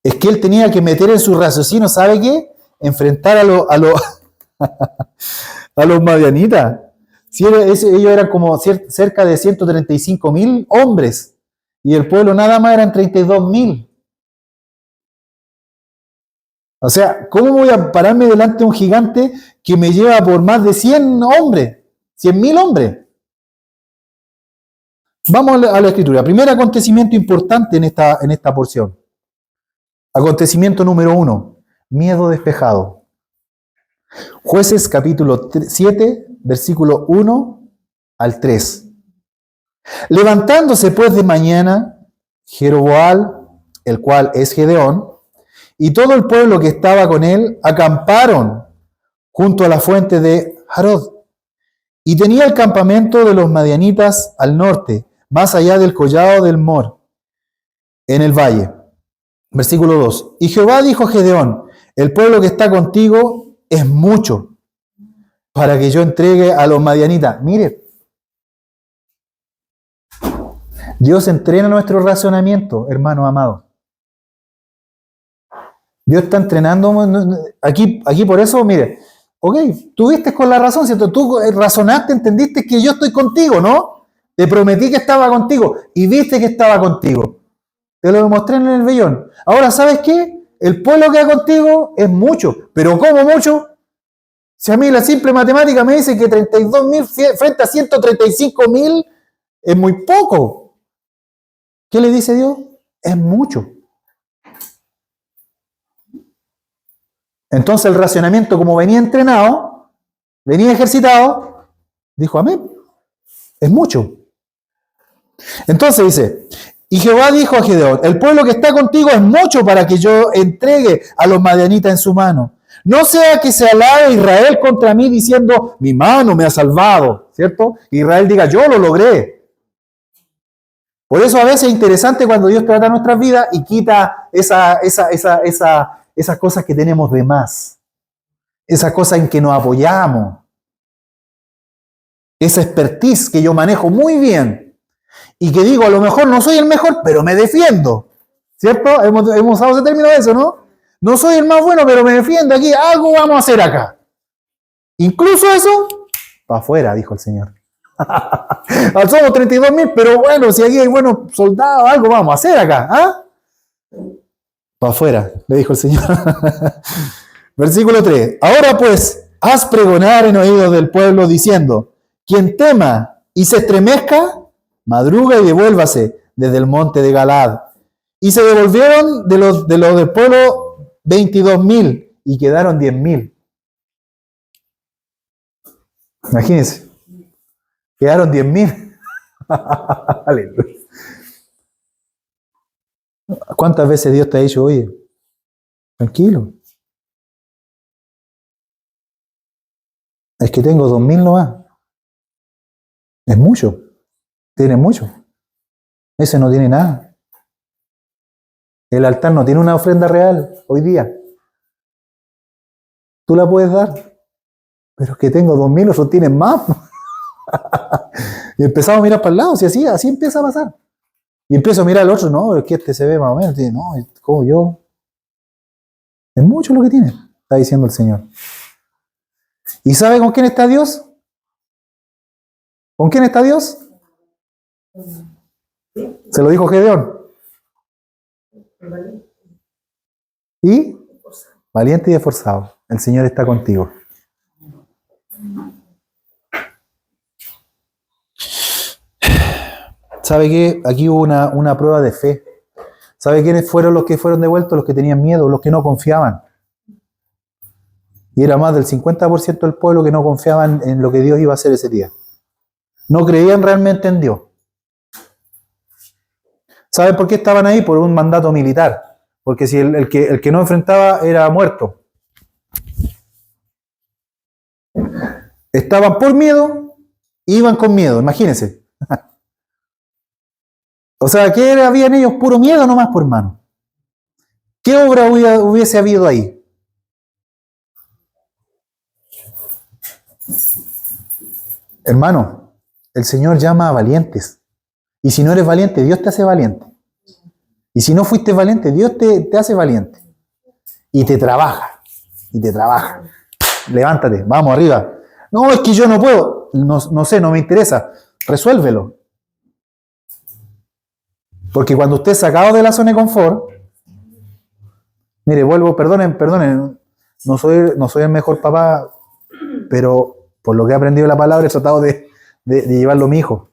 Es que él tenía que meter en su raciocinio, ¿sabe qué? Enfrentar a los madianitas. Si ellos eran como cerca de 135.000 hombres y el pueblo nada más eran 32.000. O sea, ¿cómo voy a pararme delante de un gigante que me lleva por más de 100 hombres? 100.000 hombres. Vamos a la escritura. Primer acontecimiento importante en esta porción. Acontecimiento número 1. Miedo despejado. Jueces capítulo 7, versículo 1 al 3. Levantándose pues de mañana, Jeroboam, el cual es Gedeón, y todo el pueblo que estaba con él, acamparon junto a la fuente de Harod. Y tenía el campamento de los madianitas al norte, más allá del collado del Mor, en el valle. Versículo 2. Y Jehová dijo a Gedeón, el pueblo que está contigo es mucho, para que yo entregue a los madianitas. Mire, Dios entrena nuestro razonamiento, hermano amado. Dios está entrenando aquí por eso, mire, ok, tú viste con la razón, ¿cierto? Tú razonaste, entendiste que yo estoy contigo, ¿no? Te prometí que estaba contigo y viste que estaba contigo. Te lo demostré en el vellón. Ahora, ¿sabes qué? El pueblo que hay contigo es mucho, pero ¿cómo mucho? Si a mí la simple matemática me dice que 32.000 frente a 135.000 es muy poco. ¿Qué le dice Dios? Es mucho. Entonces el racionamiento, como venía entrenado, venía ejercitado, dijo, amén, es mucho. Entonces dice, y Jehová dijo a Gedeón, el pueblo que está contigo es mucho para que yo entregue a los madianitas en su mano. No sea que se alabe Israel contra mí diciendo, mi mano me ha salvado, ¿cierto? Israel diga, yo lo logré. Por eso a veces es interesante cuando Dios trata nuestras vidas y quita esas cosas que tenemos de más. Esas cosas en que nos apoyamos. Esa expertise que yo manejo muy bien. Y que digo, a lo mejor no soy el mejor, pero me defiendo. ¿Cierto? Hemos usado ese término de eso, ¿no? No soy el más bueno, pero me defiendo aquí. Algo vamos a hacer acá. Incluso eso, para afuera, dijo el Señor. Somos 32.000, pero bueno, si aquí hay buenos soldados, algo vamos a hacer acá. ¿Ah? Para afuera, le dijo el Señor. Versículo 3. Ahora pues, haz pregonar en oídos del pueblo diciendo, quien tema y se estremezca, madruga y devuélvase desde el monte de Galaad. Y se devolvieron de los del pueblo 22.000 y quedaron 10.000. Imagínense. Quedaron 10.000. Aleluya. ¿Cuántas veces Dios te ha dicho, oye, tranquilo? Es que tengo 2.000 nomás. Es mucho. Tiene mucho. Ese no tiene nada. El altar no tiene una ofrenda real hoy día. Tú la puedes dar. Pero es que tengo 2.000, otros tienen más. Y empezamos a mirar para el lado. Si así empieza a pasar. Y empiezo a mirar al otro. No, es que este se ve más o menos. No, como yo. Es mucho lo que tiene. Está diciendo el Señor. ¿Y sabe con quién está Dios? ¿Con quién está Dios? Se lo dijo Gedeón. Y valiente y esforzado. El Señor está contigo. ¿Sabe qué? Aquí hubo una prueba de fe. ¿Sabe quiénes fueron los que fueron devueltos? Los que tenían miedo, los que no confiaban. Y era más del 50% del pueblo que no confiaban en lo que Dios iba a hacer ese día. No creían realmente en Dios. ¿Saben por qué estaban ahí? Por un mandato militar. Porque si el que no enfrentaba era muerto. Estaban por miedo, iban con miedo, imagínense. O sea, ¿qué había en ellos? Puro miedo nomás, por hermano. ¿Qué obra hubiese habido ahí? Hermano, el Señor llama a valientes. Y si no eres valiente, Dios te hace valiente. Y si no fuiste valiente, Dios te hace valiente. Y te trabaja. Y te trabaja. Levántate, vamos arriba. No, es que yo no puedo. No sé, no me interesa. Resuélvelo. Porque cuando usted es sacado de la zona de confort, mire, vuelvo, perdonen, no soy el mejor papá, pero por lo que he aprendido de la palabra he tratado de llevarlo a mi hijo.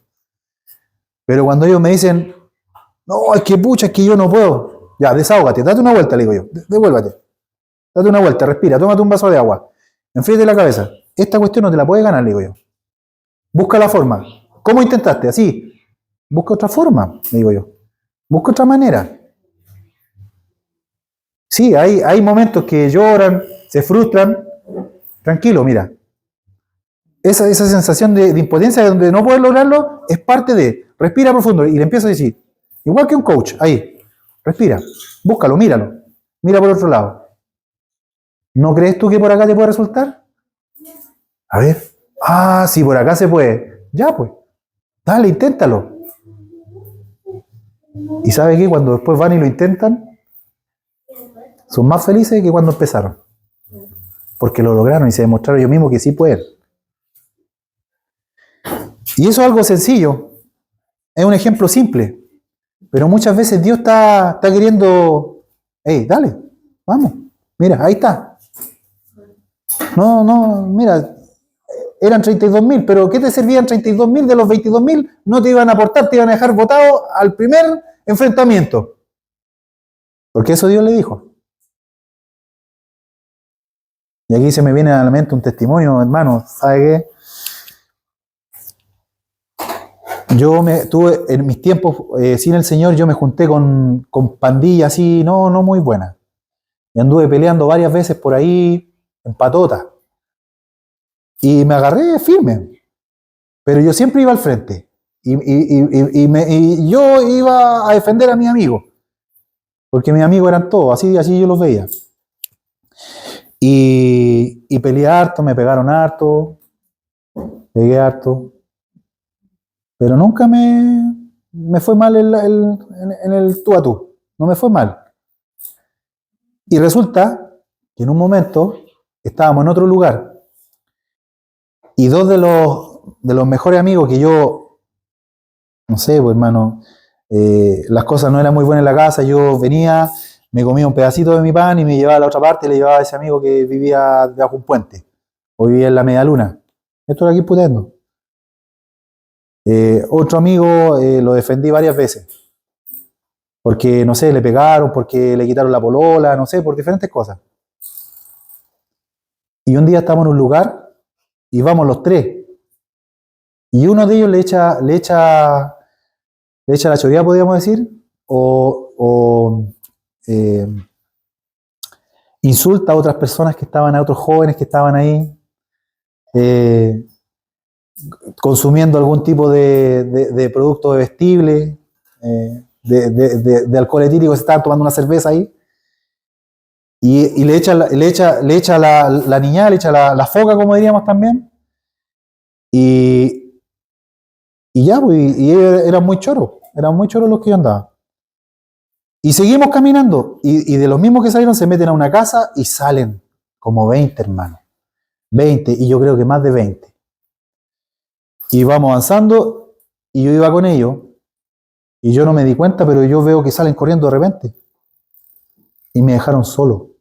Pero cuando ellos me dicen, no, es que pucha, es que yo no puedo, ya, desahógate, date una vuelta, le digo yo, devuélvate, date una vuelta, respira, tómate un vaso de agua, enfríate la cabeza, esta cuestión no te la puedes ganar, le digo yo. Busca la forma. ¿Cómo intentaste? Así. Busca otra forma, le digo yo. Busca otra manera. Sí, hay momentos que lloran, se frustran. Tranquilo, mira. Esa sensación de impotencia de donde no puedes lograrlo es parte de. Respira profundo y le empiezo a decir. Igual que un coach, ahí. Respira. Búscalo, míralo. Mira por otro lado. ¿No crees tú que por acá te puede resultar? A ver. Ah, sí, por acá se puede. Ya, pues. Dale, inténtalo. ¿Y sabe qué? Cuando después van y lo intentan, son más felices que cuando empezaron. Porque lo lograron y se demostraron ellos mismos que sí pueden. Y eso es algo sencillo. Es un ejemplo simple. Pero muchas veces Dios está queriendo, hey, dale, vamos. Mira, ahí está. No, mira, eran 32.000, pero ¿qué te servían 32.000 de los 22.000? No te iban a aportar, te iban a dejar botado al primer enfrentamiento. Porque eso Dios le dijo. Y aquí se me viene a la mente un testimonio, hermano, ¿sabe qué? Tuve en mis tiempos sin el Señor, yo me junté con pandillas así, no muy buenas. Y anduve peleando varias veces por ahí, en patota. Y me agarré firme. Pero yo siempre iba al frente. Y yo iba a defender a mis amigos. Porque mis amigos eran todos, así yo los veía. Y peleé harto, me pegaron harto, pegué harto. Pero nunca me fue mal en el tú a tú. No me fue mal. Y resulta que en un momento estábamos en otro lugar. Y dos de los mejores amigos que yo, no sé, pues hermano, las cosas no eran muy buenas en la casa, yo venía, me comía un pedacito de mi pan y me llevaba a la otra parte y le llevaba a ese amigo que vivía debajo un puente, o vivía en la media luna. Esto era aquí Putendo. Otro amigo lo defendí varias veces, porque, no sé, le pegaron, porque le quitaron la polola, no sé, por diferentes cosas. Y un día estamos en un lugar y vamos los tres. Y uno de ellos le echa la choría, podríamos decir, o insulta a otras personas que estaban, a otros jóvenes que estaban ahí, consumiendo algún tipo de producto bebestible, de alcohol etílico, se estaban tomando una cerveza ahí. Y le echa la niña, le echa la foca, como diríamos también. Y ya, pues, y ellos eran muy choros los que yo andaba. Y seguimos caminando, y de los mismos que salieron se meten a una casa y salen como 20, hermano. 20, y yo creo que más de 20. Y vamos avanzando, y yo iba con ellos, y yo no me di cuenta, pero yo veo que salen corriendo de repente. Y me dejaron solo.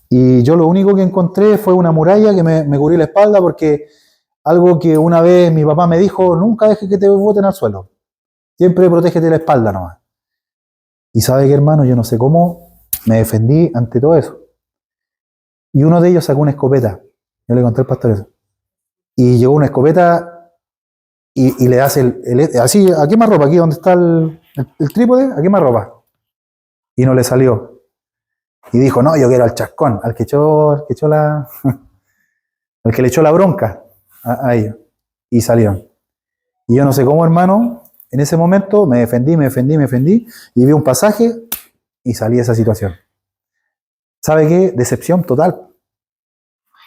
Y yo lo único que encontré fue una muralla que me cubrió la espalda, porque algo que una vez mi papá me dijo: nunca dejes que te boten al suelo. Siempre protégete la espalda nomás. Y sabe que, hermano, yo no sé cómo me defendí ante todo eso. Y uno de ellos sacó una escopeta. Yo le conté al pastor eso. Y llegó una escopeta y le hace así, ¿a qué más ropa? Aquí donde está el trípode, ¿a qué más ropa? Y no le salió. Y dijo: no, yo quiero al chascón, al que echó la al que le echó la bronca a ellos. Y salieron. Y yo no sé cómo, hermano, en ese momento me defendí, y vi un pasaje y salí de esa situación. ¿Sabe qué? Decepción total.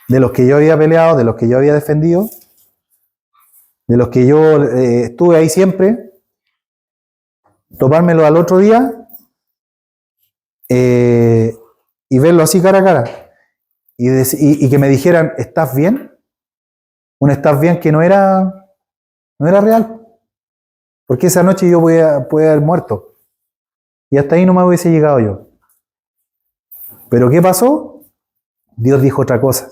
De los que yo había peleado, de los que yo había defendido, de los que yo estuve ahí siempre, topármelo al otro día y verlo así cara a cara. Y que me dijeran: ¿estás bien? Un estás bien que no era real. Porque esa noche yo podía haber muerto. Y hasta ahí no me hubiese llegado yo. Pero ¿qué pasó? Dios dijo otra cosa.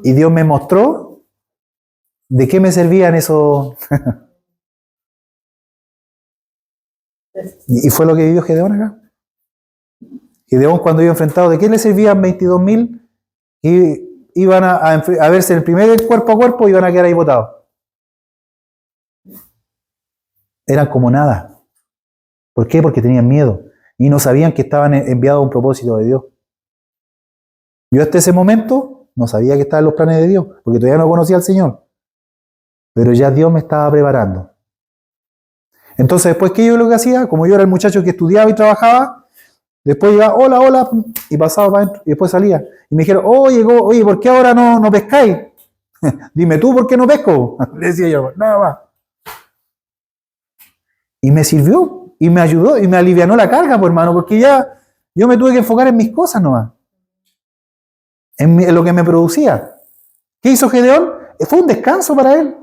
Y Dios me mostró de qué me servían esos. Y fue lo que vivió Gedeón acá. Gedeón, cuando iba enfrentado, ¿de qué le servían 22.000? Y iban a verse el primer cuerpo a cuerpo y iban a quedar ahí botados. Eran como nada. ¿Por qué? Porque tenían miedo y no sabían que estaban enviados a un propósito de Dios. Yo hasta ese momento no sabía que estaban los planes de Dios, porque todavía no conocía al Señor. Pero ya Dios me estaba preparando. Entonces, después que yo lo que hacía, como yo era el muchacho que estudiaba y trabajaba, después iba: hola, hola, y pasaba para adentro, y después salía. Y me dijeron: oye, ¿por qué ahora no pescáis? Dime tú, ¿por qué no pesco? Le decía yo, nada más. Y me sirvió, y me ayudó, y me alivianó la carga, pues, hermano, porque ya yo me tuve que enfocar en mis cosas nomás. En lo que me producía. ¿Qué hizo Gedeón? Fue un descanso para él.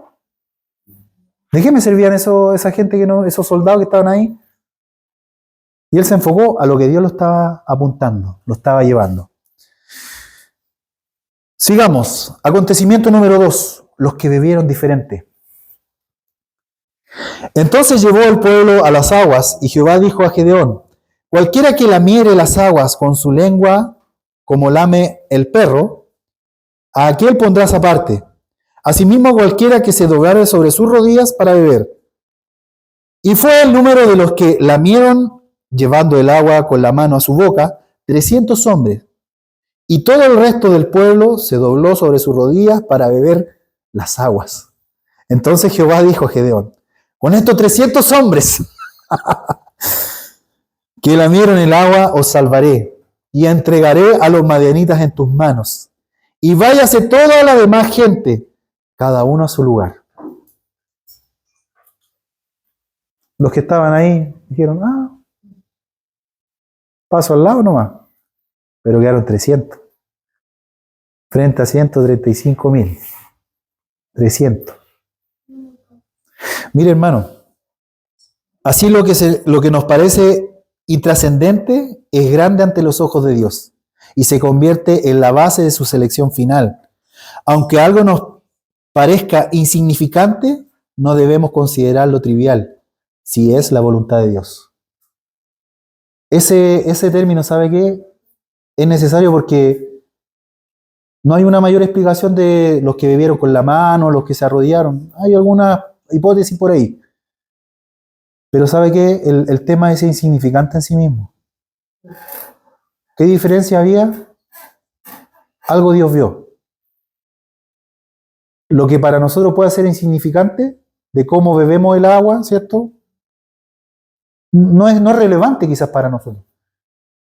¿De qué me servían esa gente esos soldados que estaban ahí? Y él se enfocó a lo que Dios lo estaba apuntando, lo estaba llevando. Sigamos. Acontecimiento número 2. Los que bebieron diferente. Entonces llevó el pueblo a las aguas, y Jehová dijo a Gedeón: cualquiera que lamiere las aguas con su lengua, como lame el perro, a aquel pondrás aparte. Asimismo, cualquiera que se doblare sobre sus rodillas para beber. Y fue el número de los que lamieron, llevando el agua con la mano a su boca, 300 hombres. Y todo el resto del pueblo se dobló sobre sus rodillas para beber las aguas. Entonces Jehová dijo a Gedeón: con estos 300 hombres que lamieron el agua os salvaré, y entregaré a los madianitas en tus manos. Y váyase toda la demás gente, cada uno a su lugar. Los que estaban ahí dijeron: paso al lado nomás. Pero quedaron 300. Frente a 135.000. 300. Mire, hermano, así lo que nos parece intrascendente es grande ante los ojos de Dios y se convierte en la base de su selección final. Aunque algo nos parezca insignificante, no debemos considerarlo trivial, si es la voluntad de Dios. Ese término, ¿sabe qué? Es necesario porque no hay una mayor explicación de los que bebieron con la mano, los que se arrodillaron. Hay alguna hipótesis por ahí. Pero ¿sabe qué? El tema es insignificante en sí mismo. ¿Qué diferencia había? Algo Dios vio. Lo que para nosotros puede ser insignificante, de cómo bebemos el agua, ¿cierto? No es relevante quizás para nosotros.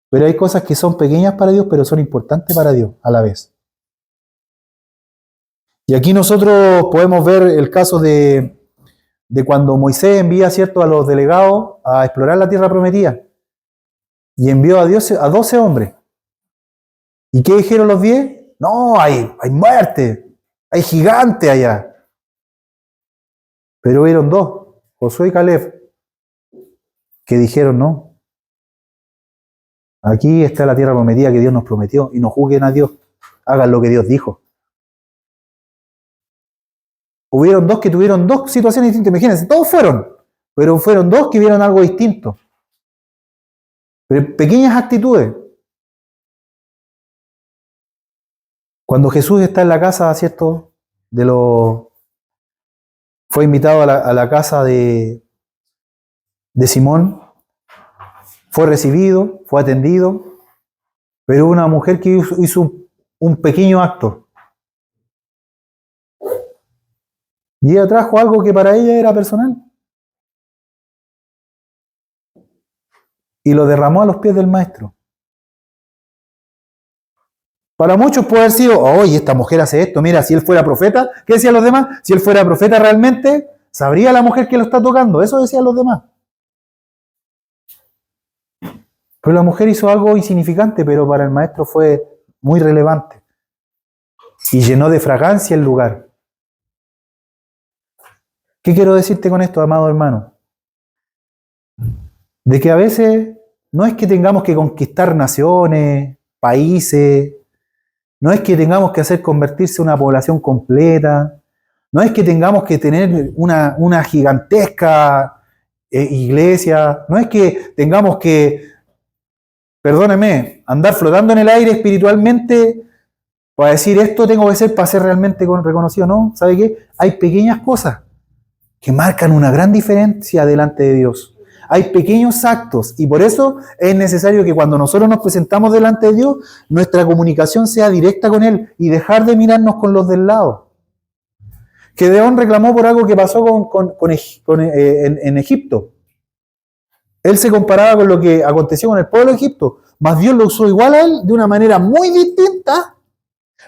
Pero hay cosas que son pequeñas para Dios, pero son importantes para Dios a la vez. Y aquí nosotros podemos ver el caso de cuando Moisés envía, ¿cierto?, a los delegados a explorar la tierra prometida. Y envió a 12 hombres. ¿Y qué dijeron los 10? No, hay muerte, hay gigante allá. Pero hubieron 2, Josué y Caleb, que dijeron: no. Aquí está la tierra prometida que Dios nos prometió, y no juzguen a Dios, hagan lo que Dios dijo. Hubieron 2 que tuvieron 2 situaciones distintas, imagínense, todos fueron, pero fueron 2 que vieron algo distinto. Pero pequeñas actitudes. Cuando Jesús está en la casa, ¿cierto?, fue invitado a la casa de Simón, fue recibido, fue atendido, pero una mujer que hizo un pequeño acto. Y ella trajo algo que para ella era personal. Y lo derramó a los pies del maestro. Para muchos puede haber sido: oye, esta mujer hace esto, mira, si él fuera profeta, ¿qué decían los demás? Si él fuera profeta realmente, sabría la mujer que lo está tocando. Eso decían los demás. Pero la mujer hizo algo insignificante, pero para el maestro fue muy relevante. Y llenó de fragancia el lugar. ¿Qué quiero decirte con esto, amado hermano? De que a veces no es que tengamos que conquistar naciones, países, no es que tengamos que hacer convertirse una población completa, no es que tengamos que tener una gigantesca iglesia, no es que tengamos que, perdóneme, andar flotando en el aire espiritualmente para decir esto tengo que ser para ser realmente reconocido. No, ¿sabe qué? Hay pequeñas cosas que marcan una gran diferencia delante de Dios. Hay pequeños actos y por eso es necesario que cuando nosotros nos presentamos delante de Dios, nuestra comunicación sea directa con Él y dejar de mirarnos con los del lado. Gedeón reclamó por algo que pasó en Egipto. Él se comparaba con lo que aconteció con el pueblo de Egipto, mas Dios lo usó igual a él de una manera muy distinta.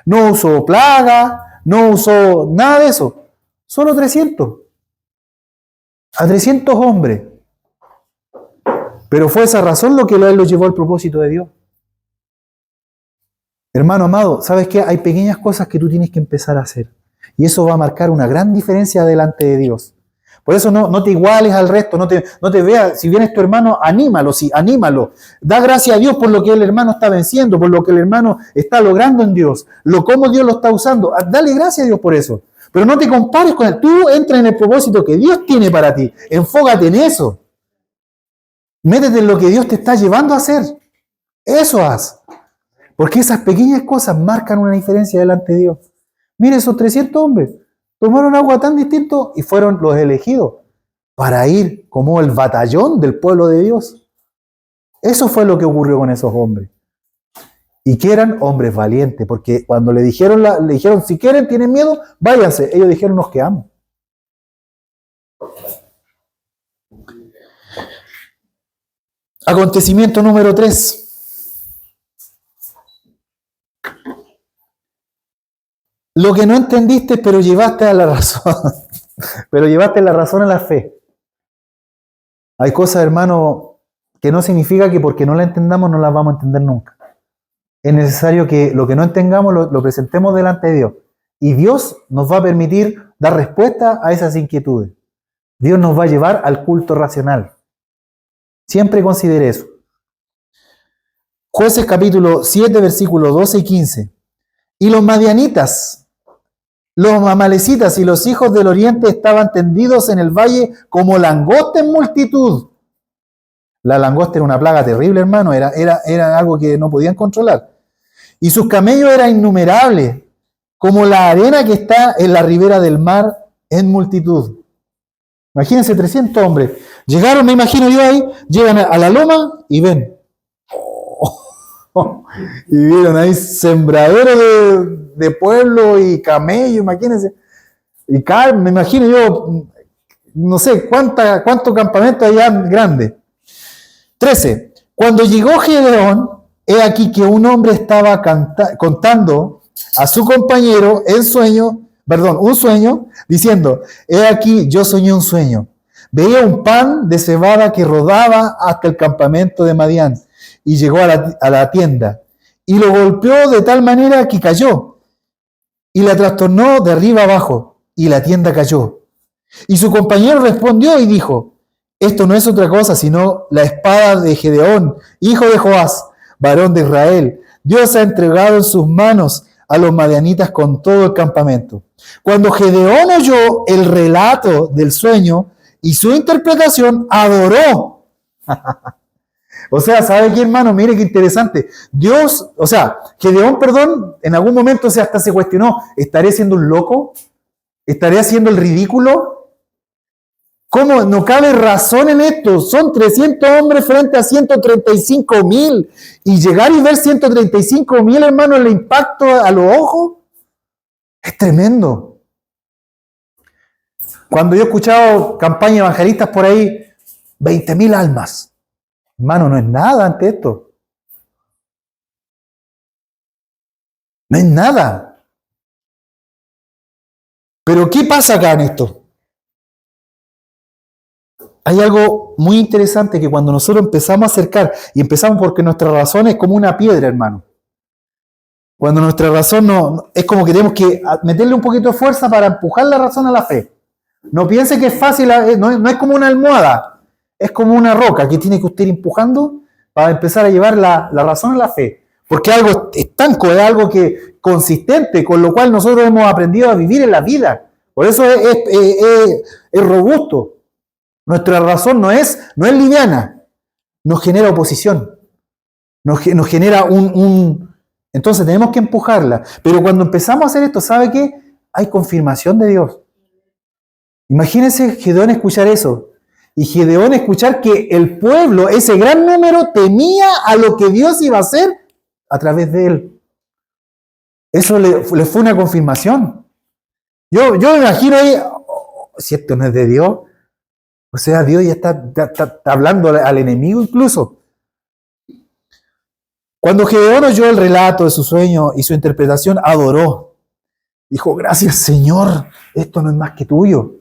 No usó plaga, no usó nada de eso. Solo 300. A 300 hombres. Pero fue esa razón lo que él lo llevó al propósito de Dios. Hermano amado, ¿sabes qué? Hay pequeñas cosas que tú tienes que empezar a hacer. Y eso va a marcar una gran diferencia delante de Dios. Por eso no te iguales al resto, no te veas, si vienes tu hermano, anímalo, sí, anímalo. Da gracias a Dios por lo que el hermano está venciendo, por lo que el hermano está logrando en Dios, cómo Dios lo está usando. Dale gracias a Dios por eso. Pero no te compares con él. Tú entra en el propósito que Dios tiene para ti. Enfócate en eso. Métete en lo que Dios te está llevando a hacer. Eso haz. Porque esas pequeñas cosas marcan una diferencia delante de Dios. Mire, esos 300 hombres tomaron agua tan distinto y fueron los elegidos para ir como el batallón del pueblo de Dios. Eso fue lo que ocurrió con esos hombres. Y que eran hombres valientes, porque cuando le dijeron, si quieren, tienen miedo, váyanse. Ellos dijeron, nos quedamos. Acontecimiento número 3. Lo que no entendiste, pero llevaste a la razón. Pero llevaste la razón a la fe. Hay cosas, hermano, que no significa que porque no la entendamos no las vamos a entender nunca. Es necesario que lo que no entendamos lo presentemos delante de Dios. Y Dios nos va a permitir dar respuesta a esas inquietudes. Dios nos va a llevar al culto racional. Siempre considere eso. Jueces capítulo 7, versículos 12 y 15. Y los madianitas, los amalecitas y los hijos del oriente estaban tendidos en el valle como langosta en multitud. La langosta era una plaga terrible, hermano. Era algo que no podían controlar. Y sus camellos eran innumerables, como la arena que está en la ribera del mar en multitud. Imagínense 300 hombres. Llegaron, me imagino yo ahí, llegan a la loma y ven. Y vieron ahí sembraderos de pueblo y camello, imagínense. Y me imagino yo, no sé cuánto campamento allá grande. 13. Cuando llegó Gedeón, he aquí que un hombre estaba contando a su compañero un sueño, diciendo, he aquí yo soñé un sueño. Veía un pan de cebada que rodaba hasta el campamento de Madián y llegó a la tienda y lo golpeó de tal manera que cayó y la trastornó de arriba abajo y la tienda cayó. Y su compañero respondió y dijo, esto no es otra cosa sino la espada de Gedeón, hijo de Joás, varón de Israel. Dios ha entregado en sus manos a los madianitas con todo el campamento. Cuando Gedeón oyó el relato del sueño y su interpretación, adoró. O sea, ¿sabe qué, hermano? Mire qué interesante. Gedeón, en algún momento hasta se cuestionó, ¿estaré siendo un loco? ¿Estaré haciendo el ridículo? ¿Cómo? No cabe razón en esto. Son 300 hombres frente a 135,000. Y llegar y ver 135,000, hermano, el impacto a los ojos, es tremendo. Cuando yo he escuchado campañas evangelistas por ahí, 20,000 almas. Hermano, no es nada ante esto. No es nada. Pero ¿qué pasa acá en esto? Hay algo muy interesante que cuando nosotros empezamos a acercar, y empezamos porque nuestra razón es como una piedra, hermano. Cuando nuestra razón es como que tenemos que meterle un poquito de fuerza para empujar la razón a la fe. No piense que es fácil, no es como una almohada, es como una roca que tiene que usted ir empujando para empezar a llevar la razón a la fe. Porque algo estanco, es algo consistente, con lo cual nosotros hemos aprendido a vivir en la vida. Por eso es robusto. Nuestra razón no es liviana, nos genera oposición, nos genera Entonces tenemos que empujarla. Pero cuando empezamos a hacer esto, ¿sabe qué? Hay confirmación de Dios. Imagínense Gedeón escuchar eso. Y Gedeón escuchar que el pueblo, ese gran número, temía a lo que Dios iba a hacer a través de él. Eso le fue una confirmación. Yo me imagino ahí, si esto no es de Dios, o sea, Dios ya está hablando al enemigo incluso. Cuando Gedeón oyó el relato de su sueño y su interpretación, adoró. Dijo, gracias Señor, esto no es más que tuyo.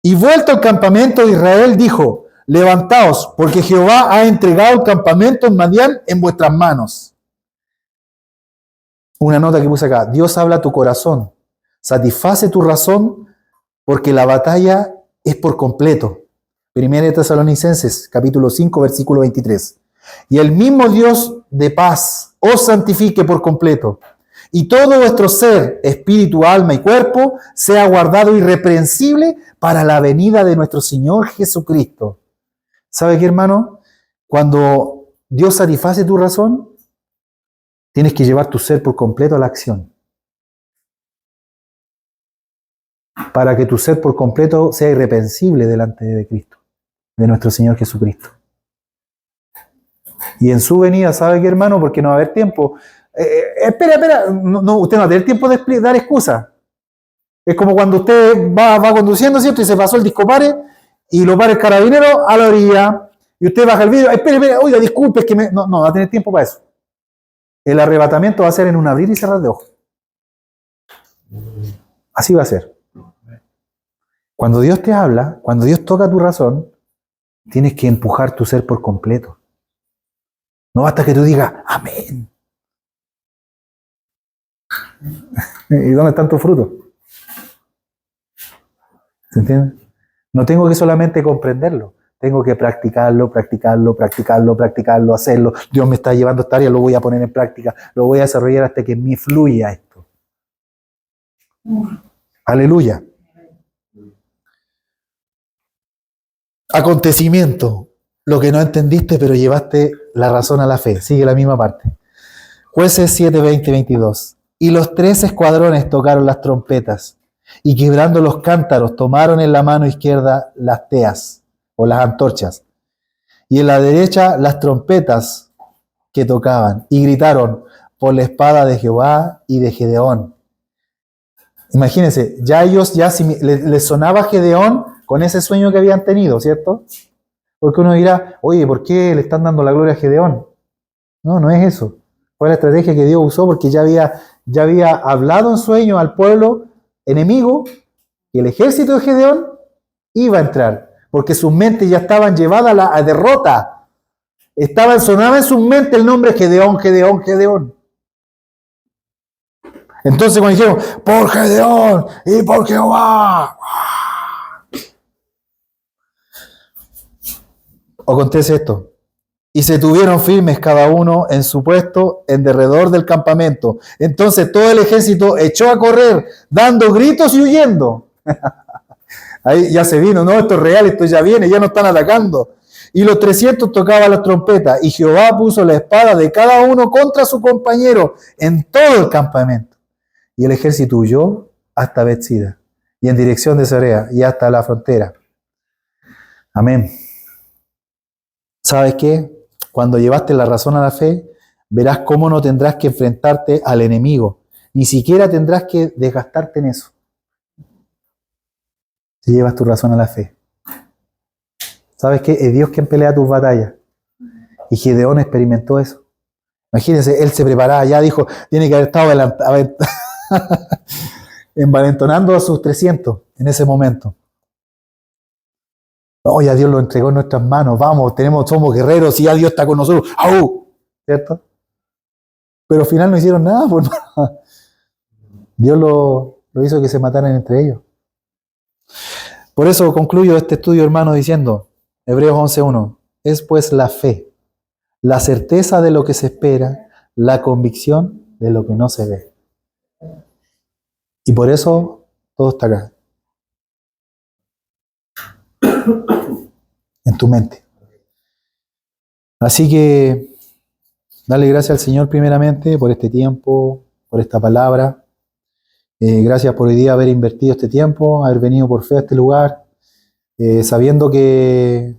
Y vuelto al campamento de Israel, dijo, levantaos, porque Jehová ha entregado el campamento en Madián en vuestras manos. Una nota que puse acá, Dios habla a tu corazón, satisface tu razón, porque la batalla es por completo. Primera de Tesalonicenses, capítulo 5, versículo 23. Y el mismo Dios de paz os santifique por completo, y todo vuestro ser, espíritu, alma y cuerpo, sea guardado irreprensible para la venida de nuestro Señor Jesucristo. ¿Sabe qué, hermano? Cuando Dios satisface tu razón, Tienes que llevar tu ser por completo a la acción. Para que tu ser por completo sea irreprensible delante de Cristo, de nuestro Señor Jesucristo. Y en su venida, ¿sabe qué, hermano? Porque no va a haber tiempo. Espera, no, usted no va a tener tiempo de dar excusas. Es como cuando usted va conduciendo, ¿cierto? Y se pasó el disco pare y lo para el carabinero a la orilla y usted baja el vidrio. Espera, oiga, disculpe, es que no va a tener tiempo para eso. El arrebatamiento va a ser en un abrir y cerrar de ojos. Así va a ser. Cuando Dios te habla, cuando Dios toca tu razón, tienes que empujar tu ser por completo. No basta que tú digas, amén. ¿Y dónde están tus frutos? ¿Se entiende? No tengo que solamente comprenderlo, tengo que practicarlo, hacerlo. Dios me está llevando a esta área, lo voy a poner en práctica, lo voy a desarrollar hasta que en mí fluya esto. Aleluya. Acontecimiento, lo que no entendiste, pero llevaste la razón a la fe. Sigue la misma parte. Jueces 7, 20, 22. Y los 3 escuadrones tocaron las trompetas, y quebrando los cántaros, tomaron en la mano izquierda las teas, o las antorchas, y en la derecha las trompetas que tocaban, y gritaron por la espada de Jehová y de Gedeón. Imagínense, ya ellos, les sonaba Gedeón con ese sueño que habían tenido, ¿cierto? Porque uno dirá, oye, ¿por qué le están dando la gloria a Gedeón? No es eso. Fue la estrategia que Dios usó porque ya había hablado en sueño al pueblo enemigo y el ejército de Gedeón iba a entrar, porque sus mentes ya estaban llevadas a la derrota. Sonaba en sus mentes el nombre Gedeón. Entonces cuando dijeron, por Gedeón y por Jehová, acontece esto. Y se tuvieron firmes cada uno en su puesto en derredor del campamento. Entonces todo el ejército echó a correr, dando gritos y huyendo. Ahí ya se vino, no, esto es real, esto ya viene, ya no están atacando. Y los 300 tocaban las trompetas, y Jehová puso la espada de cada uno contra su compañero en todo el campamento. Y el ejército huyó hasta Betsida, y en dirección de Sarea, y hasta la frontera. Amén. ¿Sabes qué? Cuando llevaste la razón a la fe, verás cómo no tendrás que enfrentarte al enemigo. Ni siquiera tendrás que desgastarte en eso. Si llevas tu razón a la fe. ¿Sabes qué? Es Dios quien pelea tus batallas. Y Gedeón experimentó eso. Imagínense, él se preparaba, ya dijo, tiene que haber estado envalentonando a sus 300 en ese momento. No, ya Dios lo entregó en nuestras manos, vamos, somos guerreros y ya Dios está con nosotros. ¡Au! ¿Cierto? Pero al final no hicieron nada, pues no. Dios lo hizo que se mataran entre ellos. Por eso concluyo este estudio, hermano, diciendo, Hebreos 11:1, es pues la fe, la certeza de lo que se espera, la convicción de lo que no se ve. Y por eso todo está acá. En tu mente. Así que dale gracias al Señor primeramente por este tiempo, por esta palabra. Gracias por hoy día haber invertido este tiempo, haber venido por fe a este lugar, sabiendo que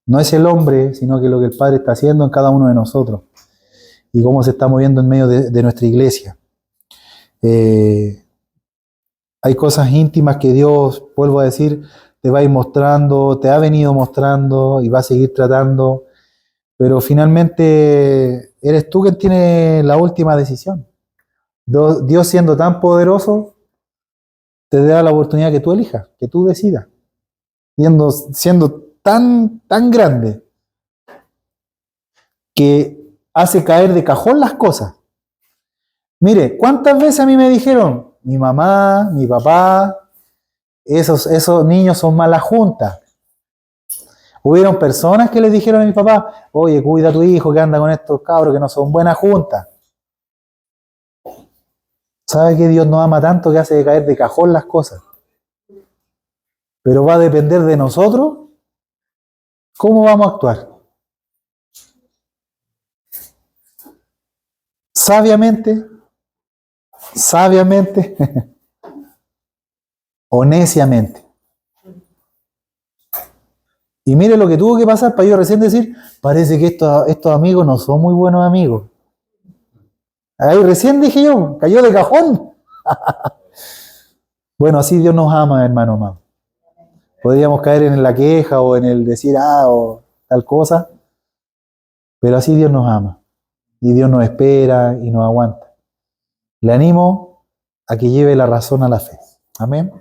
no es el hombre, sino que lo que el Padre está haciendo en cada uno de nosotros y cómo se está moviendo en medio de nuestra iglesia. Hay cosas íntimas que Dios, vuelvo a decir, te va a ir mostrando, te ha venido mostrando y va a seguir tratando, pero finalmente eres tú quien tiene la última decisión. Dios siendo tan poderoso, te da la oportunidad que tú elijas, que tú decidas. Siendo tan grande, que hace caer de cajón las cosas. Mire, ¿cuántas veces a mí me dijeron, mi mamá, mi papá, esos niños son malas juntas? Hubieron personas que les dijeron a mi papá, oye, cuida a tu hijo que anda con estos cabros que no son buenas juntas. ¿Sabe que Dios nos ama tanto que hace caer de cajón las cosas? Pero va a depender de nosotros cómo vamos a actuar. sabiamente, o neciamente. Y mire lo que tuvo que pasar para yo recién decir, parece que estos amigos no son muy buenos amigos. Ahí recién dije yo, cayó de cajón. Bueno, así Dios nos ama, hermano amado. Podríamos caer en la queja o en el decir, o tal cosa, pero así Dios nos ama. Y Dios nos espera y nos aguanta. Le animo a que lleve la razón a la fe. Amén.